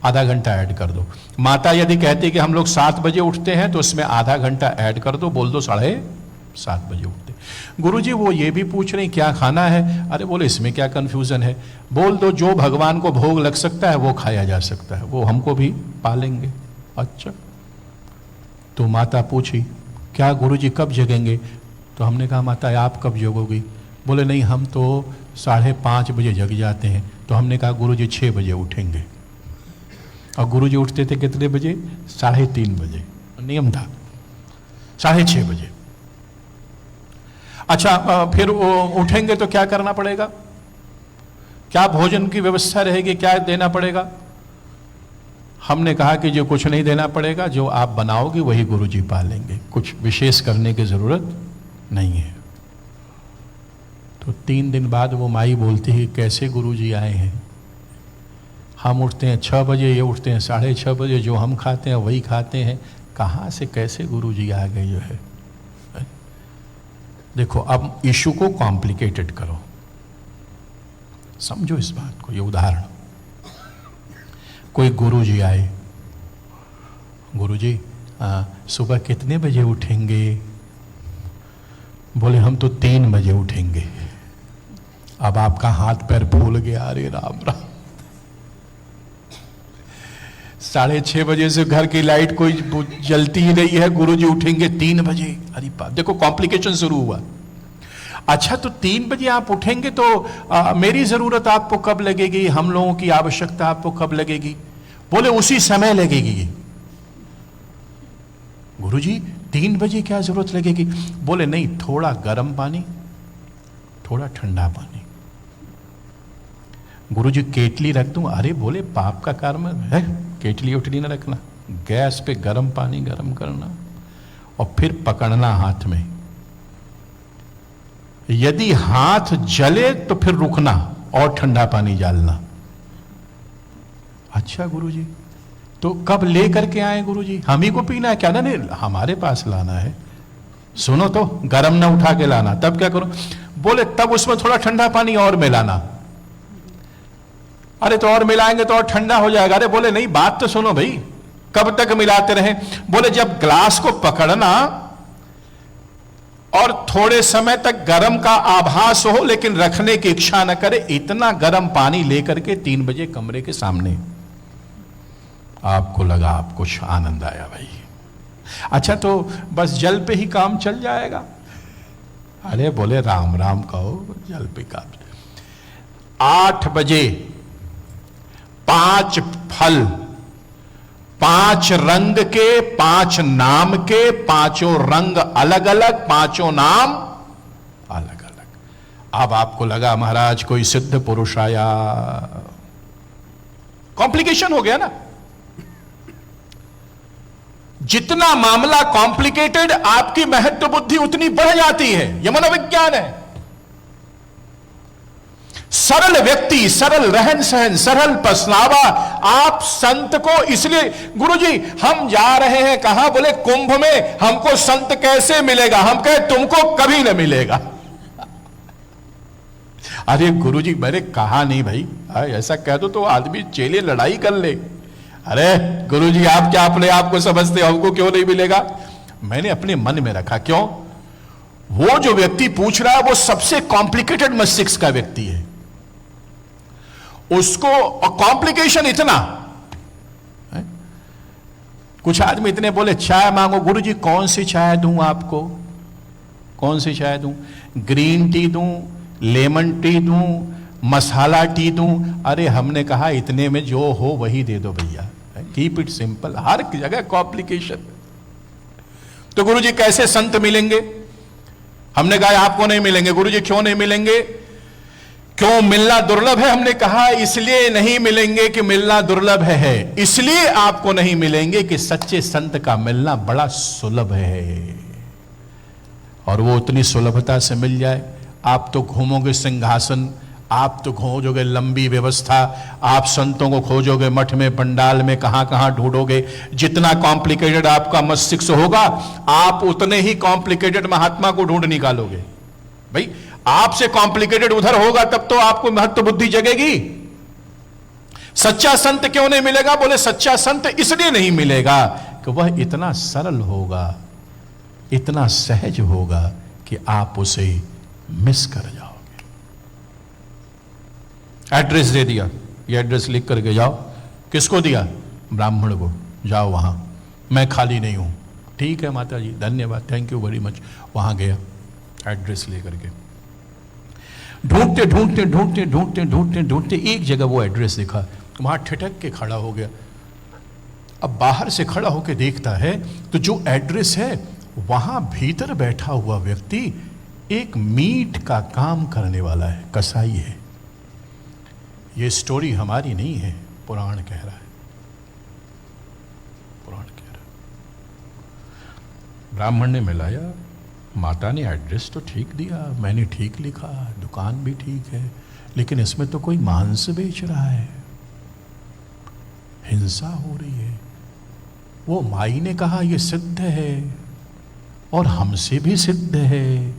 आधा घंटा ऐड कर दो। माता यदि कहती कि हम लोग 7 बजे उठते हैं तो उसमें आधा घंटा ऐड कर दो, बोल दो 7:30 बजे उठते। गुरुजी वो ये भी पूछ रहे क्या खाना है। अरे बोले इसमें क्या कंफ्यूजन है, बोल दो जो भगवान को भोग लग सकता है वो खाया जा सकता है, वो हमको भी पालेंगे। अच्छा, तो माता पूछी क्या गुरुजी कब जगेंगे। तो हमने कहा माता आप कब जगोगी। बोले नहीं हम तो 5:30 बजे जग जाते हैं। तो हमने कहा गुरुजी 6 बजे उठेंगे। और गुरुजी उठते थे कितने बजे? 3:30 बजे, नियम था 6:30 बजे। अच्छा, फिर वो उठेंगे तो क्या करना पड़ेगा, क्या भोजन की व्यवस्था रहेगी, क्या देना पड़ेगा। हमने कहा कि जो कुछ नहीं देना पड़ेगा, जो आप बनाओगे वही गुरुजी पालेंगे, कुछ विशेष करने की जरूरत नहीं है। तो 3 दिन बाद वो माई बोलती है कैसे गुरुजी आए हैं, हम उठते हैं 6 बजे, ये उठते हैं 6:30 बजे, जो हम खाते हैं वही खाते हैं, कहाँ से कैसे गुरुजी आ गए जो है। देखो अब इशू को कॉम्प्लिकेटेड करो, समझो इस बात को। ये उदाहरण, कोई गुरुजी आए, गुरुजी सुबह कितने बजे उठेंगे। बोले हम तो 3 बजे उठेंगे। अब आपका हाथ पैर फूल गया, अरे राम राम, 6:30 बजे से घर की लाइट कोई जलती ही नहीं है, गुरुजी उठेंगे 3 बजे। अरे बाप, देखो कॉम्प्लिकेशन शुरू हुआ। अच्छा, तो 3 बजे आप उठेंगे तो मेरी जरूरत आपको कब लगेगी, हम लोगों की आवश्यकता आपको कब लगेगी। बोले उसी समय लगेगी। गुरुजी 3 बजे क्या जरूरत लगेगी। बोले नहीं, थोड़ा गर्म पानी, थोड़ा ठंडा पानी। गुरुजी केटली रख दूं। अरे बोले पाप का कर्म है, केटली उटली ना रखना, गैस पे गर्म पानी गर्म करना और फिर पकड़ना हाथ में। यदि हाथ जले तो फिर रुकना और ठंडा पानी डालना। अच्छा गुरुजी, तो कब ले करके आए गुरुजी, हम ही को पीना है क्या। ना नहीं, हमारे पास लाना है। सुनो तो, गर्म ना उठा के लाना। तब क्या करो। बोले तब उसमें थोड़ा ठंडा पानी और मिलाना। अरे तो और मिलाएंगे तो और ठंडा हो जाएगा। अरे बोले नहीं, बात तो सुनो भाई, कब तक मिलाते रहे। बोले जब ग्लास को पकड़ना और थोड़े समय तक गर्म का आभास हो लेकिन रखने की इच्छा न करे, इतना गर्म पानी लेकर के 3 बजे कमरे के सामने। आपको लगा आप कुछ आनंद आया भाई। अच्छा, तो बस जल पे ही काम चल जाएगा। अरे बोले राम राम कहो, जल पे काम। 8 बजे 5 फल, 5 रंग के, 5 नाम के, 5 रंग अलग अलग, 5 नाम अलग अलग। अब आपको लगा महाराज कोई सिद्ध पुरुष आया। कॉम्प्लिकेशन हो गया ना। जितना मामला कॉम्प्लिकेटेड, आपकी महत्व बुद्धि उतनी बढ़ जाती है। यह मनोविज्ञान है। सरल व्यक्ति, सरल रहन सहन, सरल पसनावा। आप संत को इसलिए, गुरुजी हम जा रहे हैं कहां। बोले कुंभ में। हमको संत कैसे मिलेगा। हम कहे तुमको कभी न मिलेगा। अरे गुरुजी मैंने कहा नहीं भाई, ऐसा कह दो तो आदमी चेले लड़ाई कर ले। अरे गुरुजी आप क्या अपने आप को समझते हो, हमको क्यों नहीं मिलेगा। मैंने अपने मन में रखा। क्यों, वो जो व्यक्ति पूछ रहा है वो सबसे कॉम्प्लिकेटेड मस्तिष्क का व्यक्ति है। उसको कॉम्प्लिकेशन इतना है? कुछ आदमी इतने बोले चाय मांगो। गुरुजी कौन सी चाय दूं आपको, कौन सी चाय दूं, ग्रीन टी दूं, लेमन टी दूं, मसाला टी दूं। अरे हमने कहा इतने में जो हो वही दे दो भैया, कीप इट सिंपल। हर जगह कॉम्प्लिकेशन। तो गुरुजी कैसे संत मिलेंगे। हमने कहा आपको नहीं मिलेंगे। गुरुजी क्यों नहीं मिलेंगे, क्यों मिलना दुर्लभ है। हमने कहा इसलिए नहीं मिलेंगे कि मिलना दुर्लभ है, इसलिए आपको नहीं मिलेंगे कि सच्चे संत का मिलना बड़ा सुलभ है। और वो उतनी सुलभता से मिल जाए। आप तो घूमोगे सिंहासन, आप तो खोजोगे लंबी व्यवस्था, आप संतों को खोजोगे मठ में, पंडाल में, कहां कहां ढूंढोगे। जितना कॉम्प्लिकेटेड आपका मस्तिष्क होगा, आप उतने ही कॉम्प्लिकेटेड महात्मा को ढूंढ निकालोगे। भाई आपसे कॉम्प्लिकेटेड उधर होगा तब तो आपको महत्व बुद्धि जगेगी। सच्चा संत क्यों नहीं मिलेगा? बोले सच्चा संत इसलिए नहीं मिलेगा कि वह इतना सरल होगा, इतना सहज होगा कि आप उसे मिस कर जाओगे। एड्रेस दे दिया, ये एड्रेस लिख करके जाओ। किसको दिया? ब्राह्मण को। जाओ वहां, मैं खाली नहीं हूं। ठीक है माता जी, धन्यवाद, थैंक यू वेरी मच। वहां गया एड्रेस लेकर के, ढूंढते ढूंढते ढूंढते ढूंढते ढूंढते ढूंढते एक जगह वो एड्रेस दिखा, वहां ठिठक के खड़ा हो गया। अब बाहर से खड़ा होकर देखता है तो जो एड्रेस है वहां भीतर बैठा हुआ व्यक्ति एक मीट का काम करने वाला है, कसाई है। ये स्टोरी हमारी नहीं है, पुराण कह रहा है, पुराण कह रहा है। ब्राह्मण ने मिलाया, माता ने एड्रेस तो ठीक दिया, मैंने ठीक लिखा, दुकान भी ठीक है, लेकिन इसमें तो कोई मांस बेच रहा है, हिंसा हो रही है। वो माई ने कहा ये सिद्ध है और हमसे भी सिद्ध है,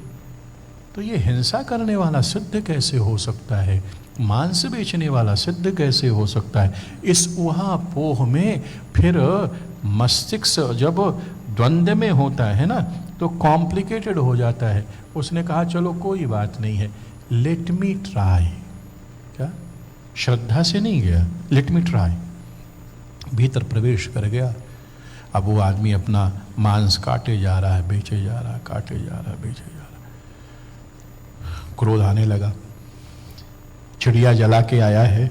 तो ये हिंसा करने वाला सिद्ध कैसे हो सकता है? मांस बेचने वाला सिद्ध कैसे हो सकता है? इस उहा पोह में फिर मस्तिष्क जब द्वंद्व में होता है ना, तो कॉम्प्लिकेटेड हो जाता है। उसने कहा चलो कोई बात नहीं है, लेट मी ट्राई। क्या? श्रद्धा से नहीं गया, लेट मी ट्राई। भीतर प्रवेश कर गया। अब वो आदमी अपना मांस काटे जा रहा है, बेचे जा रहा है, काटे जा रहा है, बेचे जा रहा है। क्रोध आने लगा। चिड़िया जला के आया है,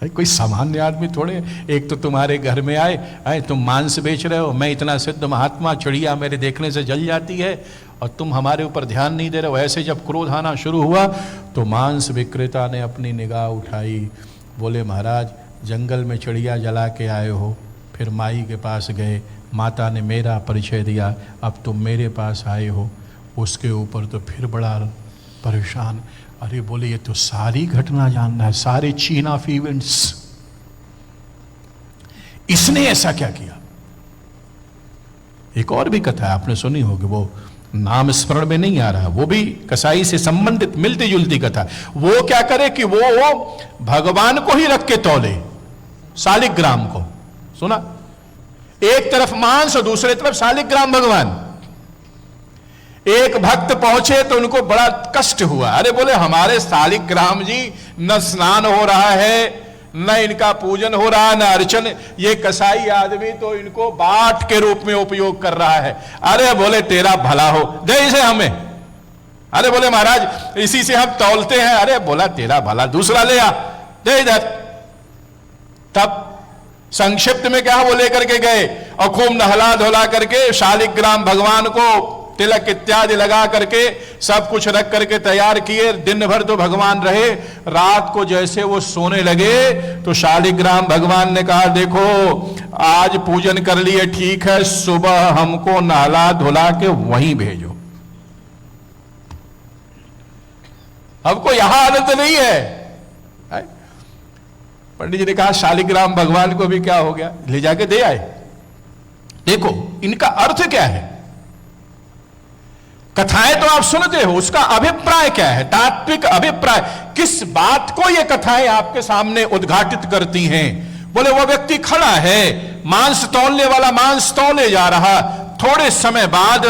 कोई सामान्य आदमी थोड़े। एक तो तुम्हारे घर में आए, तुम मांस बेच रहे हो, मैं इतना सिद्ध महात्मा, चिड़िया मेरे देखने से जल जाती है और तुम हमारे ऊपर ध्यान नहीं दे रहे हो। ऐसे जब क्रोध आना शुरू हुआ तो मांस विक्रेता ने अपनी निगाह उठाई, बोले महाराज जंगल में चिड़िया जला के आए हो। फिर माई के पास गए, माता ने मेरा परिचय दिया, अब तुम मेरे पास आए हो। उसके ऊपर तो फिर बड़ा परेशान, अरे बोले ये तो सारी घटना जानना है, सारे चेन ऑफ इवेंट्स। इसने ऐसा क्या किया? एक और भी कथा है, आपने सुनी होगी, वो नाम स्मरण में नहीं आ रहा, वो भी कसाई से संबंधित मिलती जुलती कथा। वो क्या करे कि वो भगवान को ही रख के तौले, शालिग्राम को। सुना? एक तरफ मांस और दूसरे तरफ शालिग्राम भगवान। एक भक्त पहुंचे तो उनको बड़ा कष्ट हुआ। अरे बोले हमारे शालिग्राम जी न स्नान हो रहा है, न इनका पूजन हो रहा, न अर्चन। ये कसाई आदमी तो इनको बाट के रूप में उपयोग कर रहा है। अरे बोले तेरा भला हो, दे इसे हमें। अरे बोले महाराज इसी से हम तौलते हैं। अरे बोला तेरा भला, दूसरा ले आ, दे इधर। तब संक्षिप्त में क्या वो लेकर के गए और खूब नहला धोला करके शालिग्राम भगवान को तिलक इत्यादि लगा करके सब कुछ रख करके तैयार किए। दिन भर तो भगवान रहे। रात को जैसे वो सोने लगे तो शालिग्राम भगवान ने कहा देखो आज पूजन कर लिए ठीक है, सुबह हमको नहला धुला के वहीं भेजो। हमको यहां आनंद नहीं है। पंडित जी ने कहा शालिग्राम भगवान को भी क्या हो गया, ले जाके दे आए। देखो इनका अर्थ क्या है। कथाएं तो आप सुनते हो, उसका अभिप्राय क्या है, तात्विक अभिप्राय। किस बात को ये कथाएं आपके सामने उद्घाटित करती हैं? बोले वो व्यक्ति खड़ा है, मांस तौलने वाला मांस तौले जा रहा। थोड़े समय बाद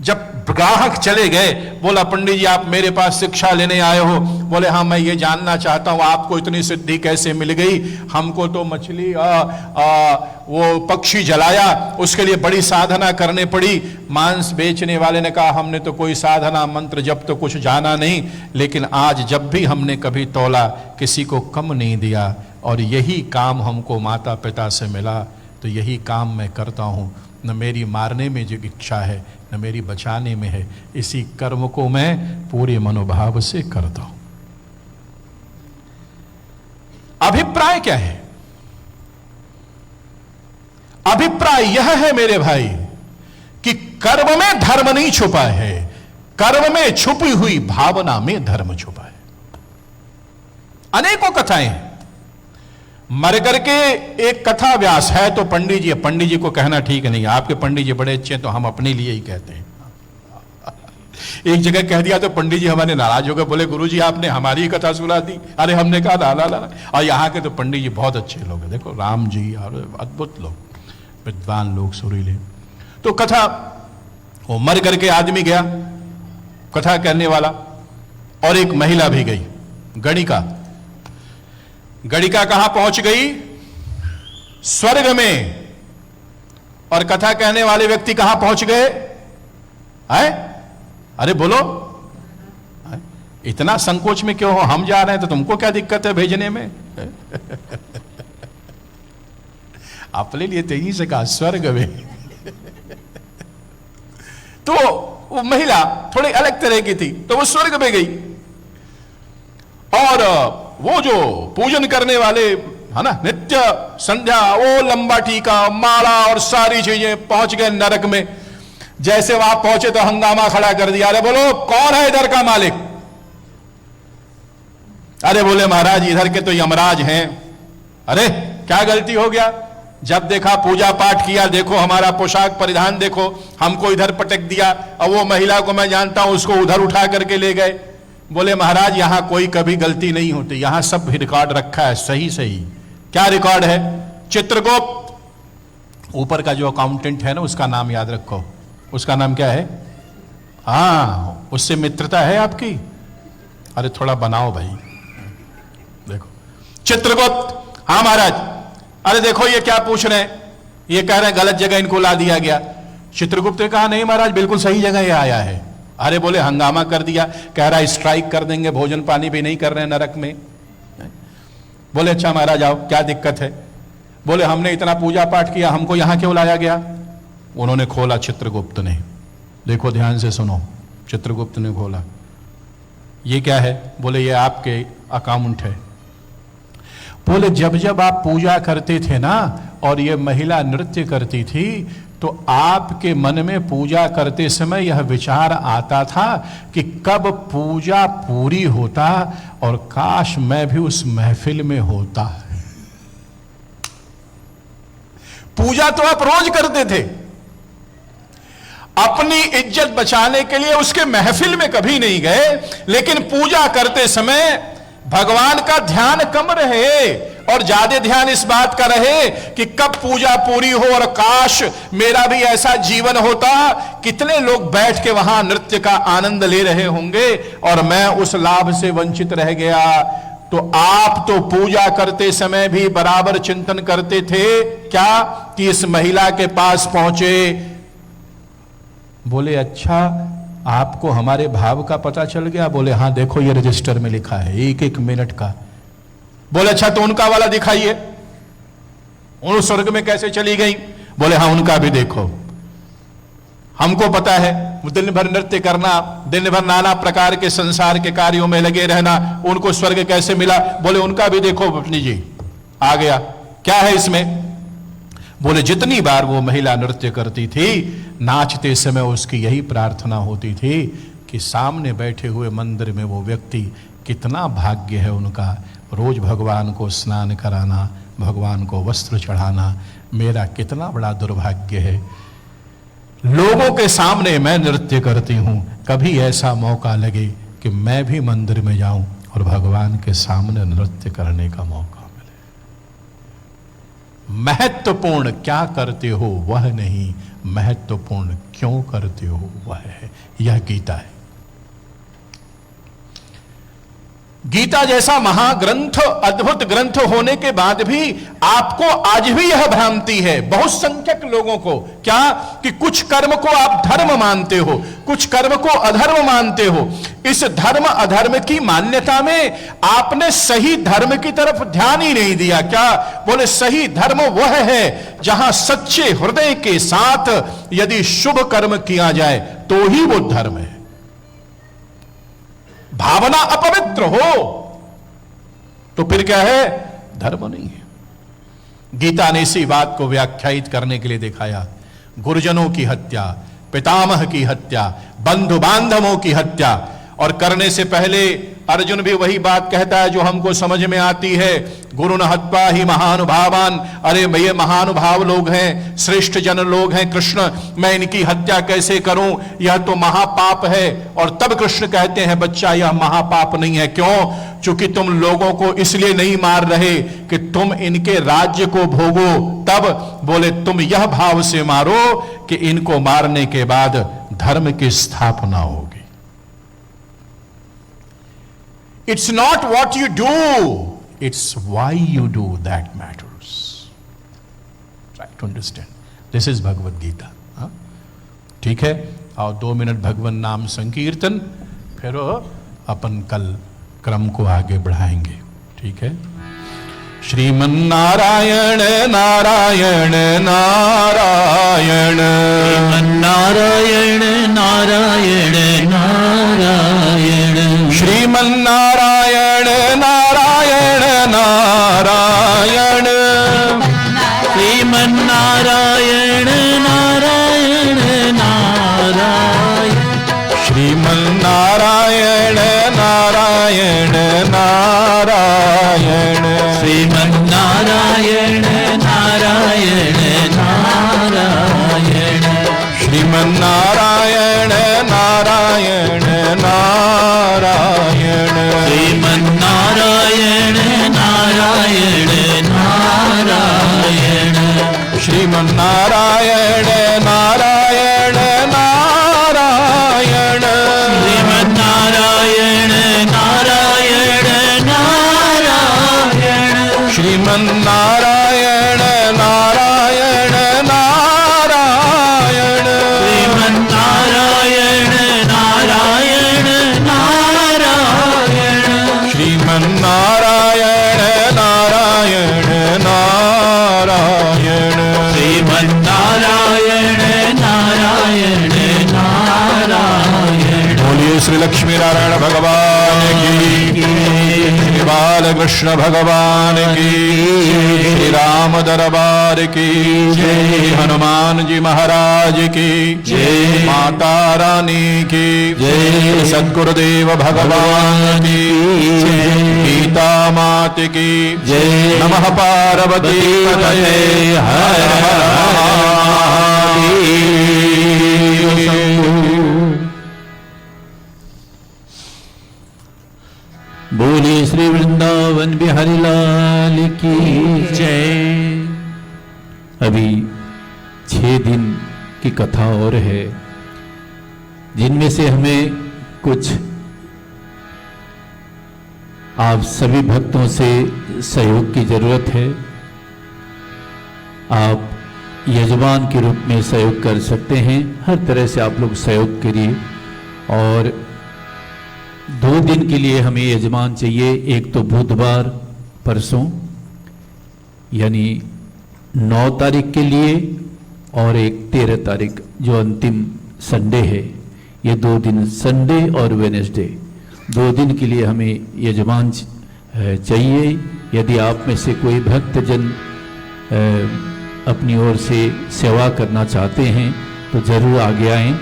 जब ग्राहक चले गए, बोला पंडित जी आप मेरे पास शिक्षा लेने आए हो? बोले हाँ मैं ये जानना चाहता हूं आपको इतनी सिद्धि कैसे मिल गई। हमको तो मछली वो पक्षी जलाया, उसके लिए बड़ी साधना करने पड़ी। मांस बेचने वाले ने कहा हमने तो कोई साधना मंत्र जब तो कुछ जाना नहीं, लेकिन आज जब भी हमने कभी तौला किसी को कम नहीं दिया, और यही काम हमको माता पिता से मिला, तो यही काम मैं करता हूं। न मेरी मारने में जो इच्छा है, न मेरी बचाने में है। इसी कर्म को मैं पूरे मनोभाव से करता हूं। अभिप्राय क्या है? अभिप्राय यह है मेरे भाई कि कर्म में धर्म नहीं छुपा है, कर्म में छुपी हुई भावना में धर्म छुपा है। अनेकों कथाएं हैं। मर करके एक कथा व्यास है तो पंडित जी को कहना ठीक नहीं, आपके पंडित जी बड़े अच्छे हैं तो हम अपने लिए ही कहते हैं। एक जगह कह दिया तो पंडित जी हमारे नाराज हो गए, बोले गुरुजी आपने हमारी ही कथा सुना दी। अरे हमने कहा ला ला ला। और यहाँ के तो पंडित जी बहुत अच्छे लोग हैं, देखो राम जी और अद्भुत लोग, विद्वान लोग, सुरीले। तो कथा, वो मर करके आदमी गया कथा कहने वाला, और एक महिला भी गई, गणिका। गणिका कहां पहुंच गई? स्वर्ग में। और कथा कहने वाले व्यक्ति कहां पहुंच गए? है? अरे बोलो, इतना संकोच में क्यों हो? हम जा रहे हैं तो तुमको क्या दिक्कत है भेजने में? अपने लिए तेजी से कहा स्वर्ग में। तो वो महिला थोड़ी अलग तरह की थी, तो वो स्वर्ग में गई। और वो जो पूजन करने वाले है ना, नित्य संध्या, वो लंबा टीका, माला और सारी चीजें, पहुंच गए नरक में। जैसे वहां पहुंचे तो हंगामा खड़ा कर दिया। अरे बोलो कौन है इधर का मालिक? अरे बोले महाराज इधर के तो यमराज हैं। अरे क्या गलती हो गया? जब देखा पूजा पाठ किया, देखो हमारा पोशाक परिधान देखो, हमको इधर पटक दिया, और वो महिला को मैं जानता हूं उसको उधर उठा करके ले गए। बोले महाराज यहां कोई कभी गलती नहीं होती, यहां सब रिकॉर्ड रखा है सही सही। क्या रिकॉर्ड है? चित्रगुप्त, ऊपर का जो अकाउंटेंट है ना उसका नाम याद रखो। उसका नाम क्या है? हाँ, उससे मित्रता है आपकी? अरे थोड़ा बनाओ भाई। देखो चित्रगुप्त, हाँ महाराज। अरे देखो ये क्या पूछ रहे हैं, ये कह रहे हैं गलत जगह इनको ला दिया गया। चित्रगुप्त ने कहा नहीं महाराज बिल्कुल सही जगह ये आया है। अरे बोले हंगामा कर दिया, कह रहा है स्ट्राइक कर देंगे, भोजन पानी भी नहीं कर रहे हैं नरक में। बोले अच्छा महाराज आओ, क्या दिक्कत है? बोले हमने इतना पूजा पाठ किया, हमको यहां क्यों लाया गया? उन्होंने खोला, चित्रगुप्त ने, देखो ध्यान से सुनो। चित्रगुप्त ने खोला, ये क्या है? बोले ये आपके अकाउंट है। बोले जब जब आप पूजा करते थे ना और ये महिला नृत्य करती थी, तो आपके मन में पूजा करते समय यह विचार आता था कि कब पूजा पूरी होता और काश मैं भी उस महफिल में होता। पूजा तो आप रोज करते थे, अपनी इज्जत बचाने के लिए उसके महफिल में कभी नहीं गए, लेकिन पूजा करते समय भगवान का ध्यान कम रहे और ज्यादा ध्यान इस बात का रहे कि कब पूजा पूरी हो और काश मेरा भी ऐसा जीवन होता। कितने लोग बैठ के वहां नृत्य का आनंद ले रहे होंगे और मैं उस लाभ से वंचित रह गया। तो आप तो पूजा करते समय भी बराबर चिंतन करते थे क्या कि इस महिला के पास पहुंचे। बोले अच्छा आपको हमारे भाव का पता चल गया? बोले हाँ देखो ये रजिस्टर में लिखा है 1-1 मिनट का। बोले अच्छा तो उनका वाला दिखाइए, उन स्वर्ग में कैसे चली गई? बोले हाँ उनका भी देखो, हमको पता है वो दिन भर नृत्य करना, दिन भर नाना प्रकार के संसार के कार्यों में लगे रहना, उनको स्वर्ग कैसे मिला? बोले उनका भी देखो पत्नी जी। आ गया, क्या है इसमें? बोले जितनी बार वो महिला नृत्य करती थी, नाचते समय उसकी यही प्रार्थना होती थी कि सामने बैठे हुए मंदिर में वो व्यक्ति, कितना भाग्य है उनका, रोज भगवान को स्नान कराना, भगवान को वस्त्र चढ़ाना, मेरा कितना बड़ा दुर्भाग्य है। लोगों के सामने मैं नृत्य करती हूं, कभी ऐसा मौका लगे कि मैं भी मंदिर में जाऊं और भगवान के सामने नृत्य करने का मौका मिले। महत्वपूर्ण क्या करते हो वह नहीं, महत्वपूर्ण क्यों करते हो वह है। यह गीता है। गीता जैसा महाग्रंथ, अद्भुत ग्रंथ होने के बाद भी आपको आज भी यह भ्रांति है बहुत संख्यक लोगों को, क्या कि कुछ कर्म को आप धर्म मानते हो, कुछ कर्म को अधर्म मानते हो। इस धर्म अधर्म की मान्यता में आपने सही धर्म की तरफ ध्यान ही नहीं दिया। क्या? बोले सही धर्म वह है जहां सच्चे हृदय के साथ यदि शुभ कर्म किया जाए तो ही वो धर्म है। भावना अपवित्र हो तो फिर क्या है? धर्म नहीं है। गीता ने इसी बात को व्याख्यायित करने के लिए दिखाया। गुरुजनों की हत्या, पितामह की हत्या, बंधु बांधवों की हत्या। और करने से पहले अर्जुन भी वही बात कहता है जो हमको समझ में आती है, गुरु न हत्वा ही महानुभावान। अरे ये महानुभाव लोग हैं, श्रेष्ठ जन लोग हैं कृष्ण, मैं इनकी हत्या कैसे करूं, यह तो महापाप है। और तब कृष्ण कहते हैं बच्चा यह महापाप नहीं है। क्यों? क्योंकि तुम लोगों को इसलिए नहीं मार रहे कि तुम इनके राज्य को भोगो, तब बोले तुम यह भाव से मारो कि इनको मारने के बाद धर्म की स्थापना होगी। It's not what you do, it's why you do that matters. Try to understand. This is Bhagavad Gita. हाँ? ठीक है, और 2 मिनट भगवान नाम संकीर्तन, फिर अपन कल क्रम को आगे बढ़ाएंगे। ठीक है। श्रीमन नारायण नारायण नारायण, नारायण नारायण नारायण, श्रीमन नारायण नारायण नारायण, श्रीमन नारायण नारायण नारायण, श्रीमन नारायण नारायण नारायण, श्रीमन नारायण नारायण नारायण, श्रीमन नारायण नारायण नारायण, श्रीमन नारायण नारायण नारायण, श्रीमन नारायण नारायण नारायण, श्रीमन नारायण नारायण नारायण, श्रीमन नारायण नारायण नारायण, श्रीमन नारायण नारायण नारायण, श्रीमन नारायण नारायण नारायण, श्रीमन नारायण नारायण नारायण। बोलिए श्री लक्ष्मी नारायण भगवान की, श्री बालकृष्ण भगवान की, श्री राम दरबार की, श्री हनुमान जी महाराज की, माता रानी की, सद्गुरुदेव भगवान की, गीता मात की, नमः पार्वती पतये हर हर महादेव। बोलिए श्री वृंदावन बिहारी लाल की जय। अभी 6 दिन की कथा और है, जिनमें से हमें कुछ आप सभी भक्तों से सहयोग की जरूरत है। आप यजमान के रूप में सहयोग कर सकते हैं, हर तरह से आप लोग सहयोग करिए। और 2 दिन के लिए हमें यजमान चाहिए, एक तो बुधवार परसों यानी 9 तारीख के लिए, और एक 13 तारीख जो अंतिम संडे है। ये 2 दिन संडे और वेडनेसडे 2 दिन के लिए हमें यजमान चाहिए। यदि आप में से कोई भक्तजन अपनी ओर से सेवा करना चाहते हैं तो जरूर आगे आएं।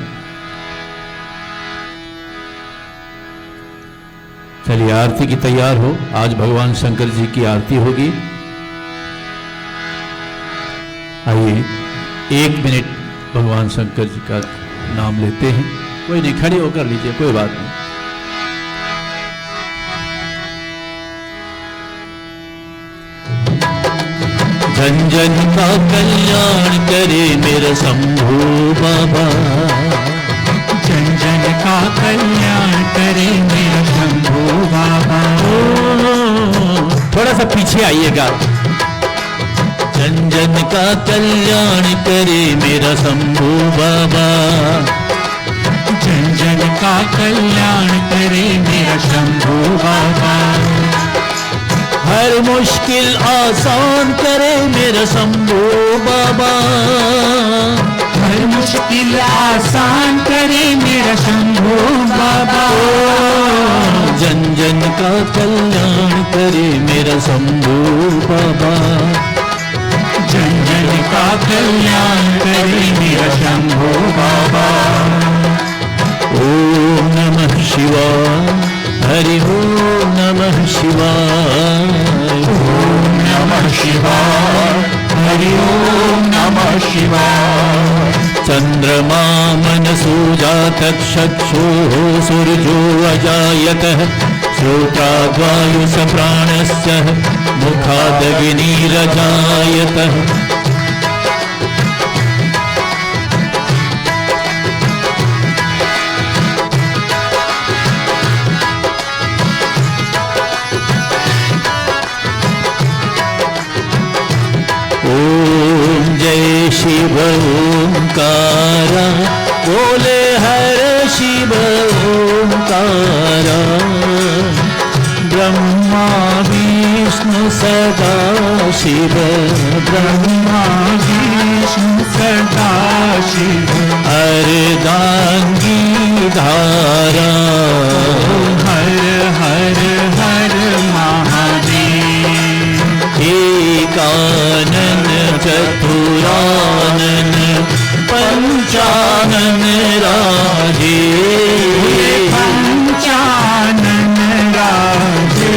चलिए आरती की तैयार हो। आज भगवान शंकर जी की आरती होगी। आइए 1 मिनट भगवान शंकर जी का नाम लेते हैं। कोई नहीं, खड़े होकर लीजिए, कोई बात नहीं। जन जन का कल्याण करे मेरा शंभू बाबा, जन जन का कल्याण करे मेरा शंभू बाबा। थोड़ा सा पीछे आइएगा। जन जन का कल्याण करे मेरा शंभू बाबा, जन जन का कल्याण करे मेरा शंभू बाबा। हर मुश्किल आसान करे मेरा शंभू बाबा, हर मुश्किल आसान करे मेरा शंभू बाबा। जन जन का कल्याण करे मेरा शंभू बाबा, जन जन का कल्याण करे मेरा शंभू बाबा। हरि ओम नमः शिवाय। ओम नमः शिवाय। हरि ओम नमः शिवाय। चंद्रमा मनसो जातः चक्षुः सूर्यो अजायतः श्रोत्राद्वायुष प्राणस्य मुखादग्निरजायतः। ओम जय शिव ओंकारा बोले हर शिव ओंकारा। ब्रह्मा विष्णु सदा शिव ब्रह्मा विष्णु सदा शिव। अर्धांगी धारा हर हर हर महादेव। एकानन चतुरानन पंचानन राजे। पंचानन राजे।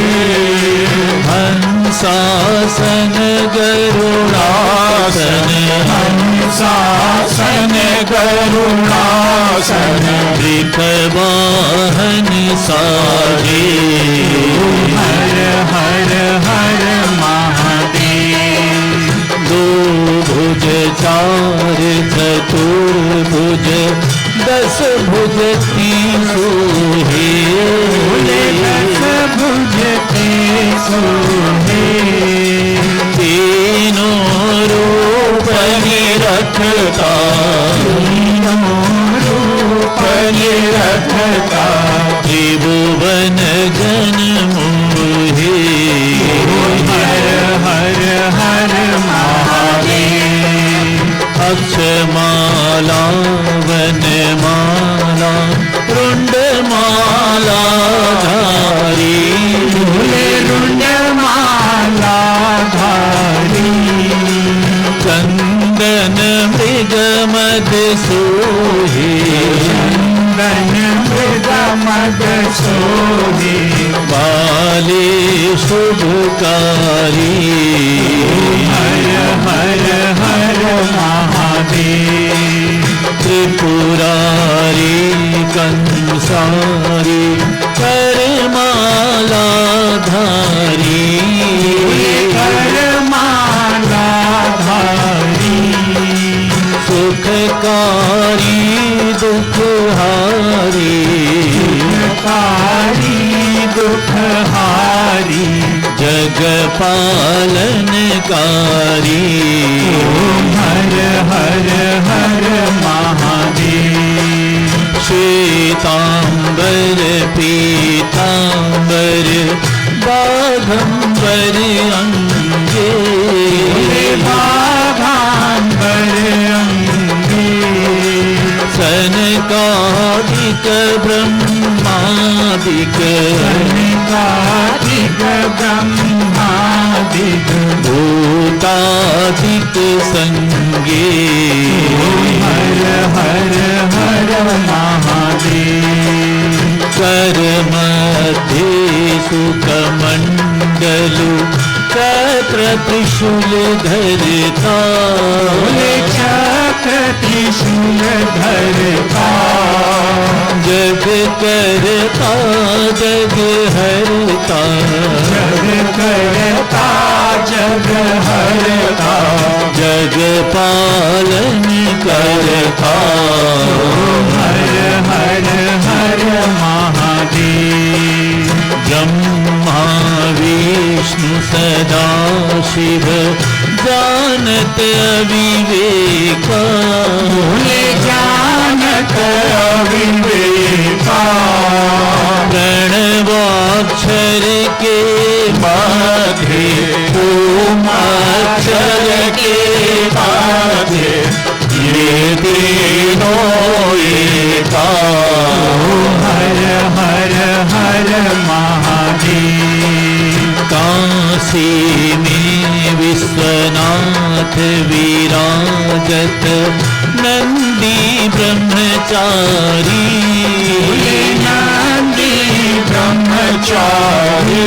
हंसासन गरुड़ासन हंसासन गरुड़ासन। वृषवाहन साजे। हर हर हर महादेव। दो भुज चार चतुर्भुज दस भुज तीसो हे। दस भुज तीसो हे। तीनों रूप निरखता तीनों रूप निरखता। त्रिभुवन जन मोहे। हर हर हर महादेव। अक्षमाला वनमाला रुंडमाला धारी। रुंडमाला धारी। चंदन मृग मद सोहे। चंदन मृग मद सोहे। बाले शुभकारी। हर हर हर महादेव। त्रिपुरारी कंसारी करमाला धारी। करमाला धारी। सुखकारी दुखहारी। सुखकारी दुखहारी। जग पालनकारी। हर हर हर महादेव। श्वेतांबर पीतांबर बाघंबर अंगे। बाघांबर अंगे। सनकादिक ब्रह्मादिक। सनकादिक ब्रह्मादिक। भूतादिक संगे। हर हर हर महादेव। कर मध्ये सुखमंडलु चक्र त्रिशूल धरता। चक्र त्रिशूल धरता। जग करता जग हरता। जग करता जग हरता। जग पालन करता। हर हर हर महादेव। ब्रह्मा विष्णु सदा शिव जानत अविवेका। जानत अविवेका। प्रणवाक्षर के माधे ओम अक्षर के माधे ये तीनों एका। हर हर हर महादेव। काशी में विश्वनाथ विराजत नंदी ब्रह्मचारी। नंदी ब्रह्मचारी। चाहे,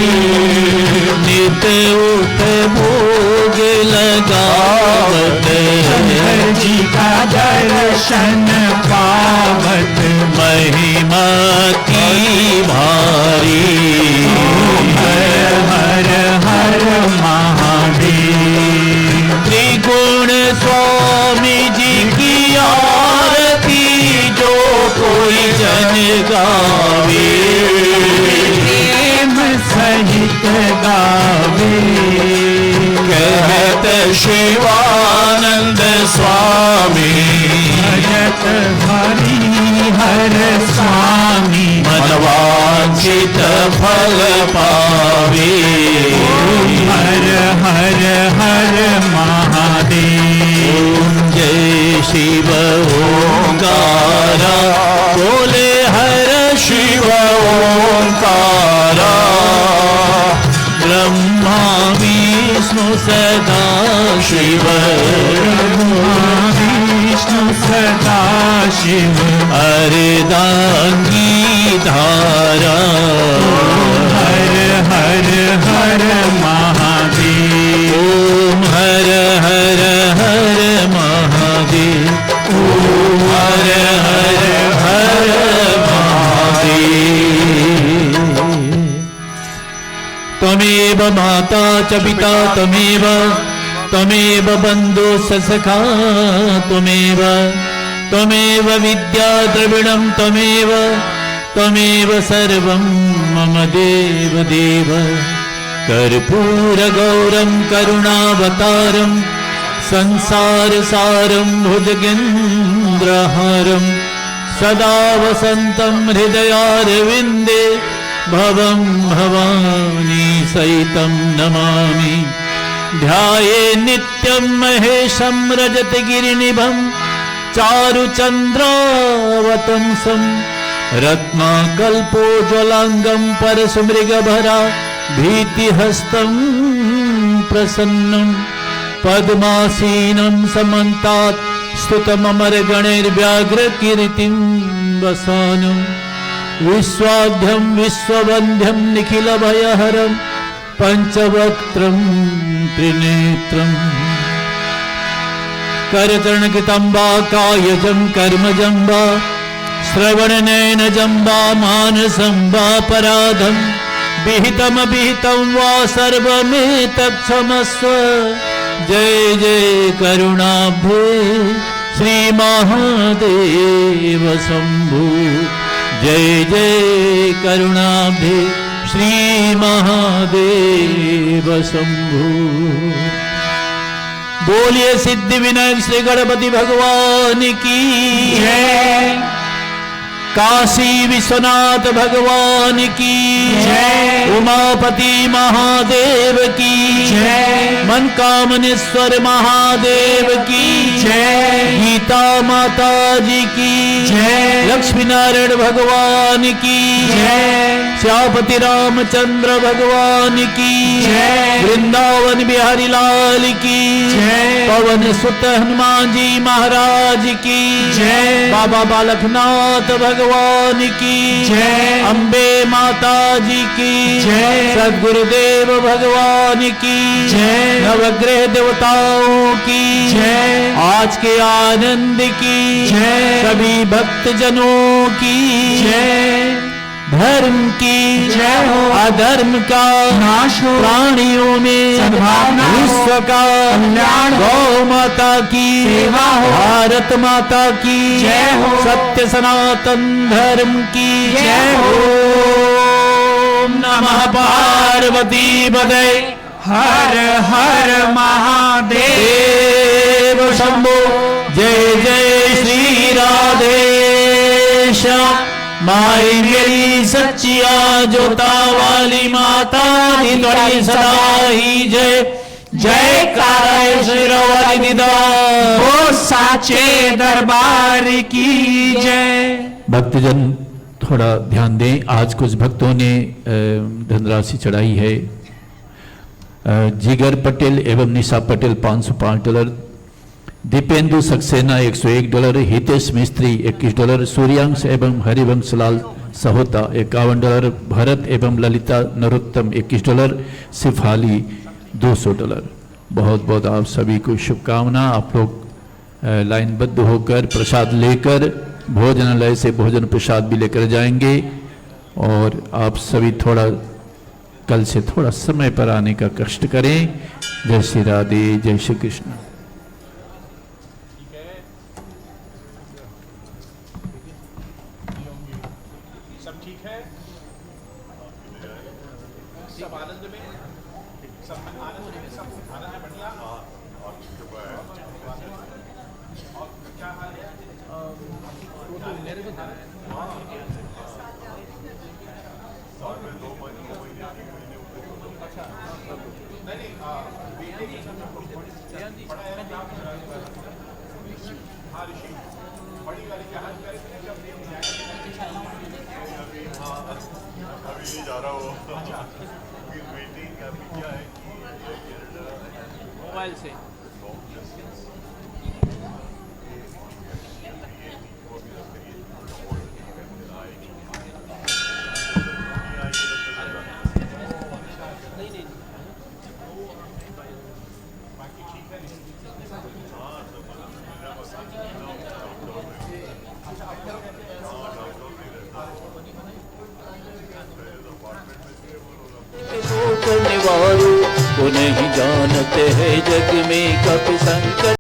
नित उठ भोग लगावत, शंकर जी का दर्शन पावत, महिमा की भारी। हर हर हर महादेव। त्रिगुण स्वामी जी की आरती जो कोई जन गावे, प्रेम सहित गावे। कहत शिवानंद स्वामी, भजत हरि हर स्वामी, मनवांछित फल पावे। हर हर हर महादेव। जय शिव ओंकारा, बोले हर शिव ओंकारा, ब्रह्मा विष्णु सदा शिव, विष्णु सदा शिव, अर्धांगी धारा। हर हर हर महादेव। ओम हर हर हर महादेव, ओम हर हर हर महादेव। त्वमेव माता च पिता त्वमेव, त्वमेव बन्धु सखा त्वमेव, त्वमेव विद्या द्रविणं त्वमेव, त्वमेव सर्वं मम देव देव। कर्पूरगौरं करुणावतारं, संसारसारं भुजगेन्द्रहारं, सदा वसन्तं हृदयारविन्दे, भवं भवानी सहितं नमामि। ध्याये नित्यं महेशं रजतगिरिनिभं, चारुचन्द्रावतंसं, रत्नाकल्पोज्ज्वलाङ्गं परशुमृगभरा भीतिहस्तं प्रसन्नं, पद्मासीनं समन्तात् स्तुतममरगणैर्व्याघ्रकीर्तिं वसानं, विश्वाढ्यं विश्ववन्ध्यं निखिलभयहरं, पञ्चवक्त्रं त्रिनेत्रम्। करचरणकृतं वा कायजं कर्मजं वा, श्रवणनयनजं वा मानसं वा पराधं, विहितमविहितं वा सर्वमेतत्क्षमस्व। जय जय करुणाब्धे श्री महादेव शंभु, जय जय करुणाब्धे श्री महादेव शंभु। बोलिए सिद्धि विनायक श्री गणपति भगवान की जय। काशी विश्वनाथ भगवान की जय। उमापति महादेव की जय। मनकामनेश्वर महादेव की जय। गीता माता जी की जय। लक्ष्मी नारायण भगवान की जय। श्यामपति रामचंद्र भगवान की जय। वृंदावन बिहारी लाल की जय। पवन सुत हनुमान जी महाराज की जय। बाबा बालकनाथ भगवान की जय। अम्बे माता जी की जय। सद्गुरुदेव भगवान की जय। नवग्रह देवताओं की जय। आज के आनंद की जय। सभी भक्त जनों की जय। धर्म की जय हो। अधर्म का नाश हो। प्राणियों में सद्भावना हो। विश्व का कल्याण हो। गौ माता की सेवा हो। भारत माता की जय हो। सत्य सनातन धर्म की जय हो। ओम नमः पार्वती पदे हर हर महादेव। देव शंभो। जय जय श्री राधेश्याम। माई मेरी सच्चिया जोता वाली माता दी त्वरी सदा ही जय। जय कार श्री वाली निदा वो साचे दरबार की जय। भक्तजन थोड़ा ध्यान दें, आज कुछ भक्तों ने धनराशि चढ़ाई है। जिगर पटेल एवं निशा पटेल $505, दीपेंदु सक्सेना $101, हितेश मिस्त्री $21, सूर्यांश एवं हरिवंश लाल सहोता $51, भरत एवं ललिता नरोत्तम $21, सिफाली $200। बहुत बहुत आप सभी को शुभकामना। आप लोग लाइनबद्ध होकर प्रसाद लेकर भोजनालय से भोजन प्रसाद भी लेकर जाएंगे, और आप सभी थोड़ा कल से थोड़ा समय पर आने का कष्ट करें। जय श्री राधे, जय श्री कृष्ण। सब ठीक है, सब आनंद में, सब आनंद में, सब आनंद में बढ़िया। और क्या हाल है? मेरे को मोबाइल से करने वालों को नहीं जानते हैं जग में कपि संकट।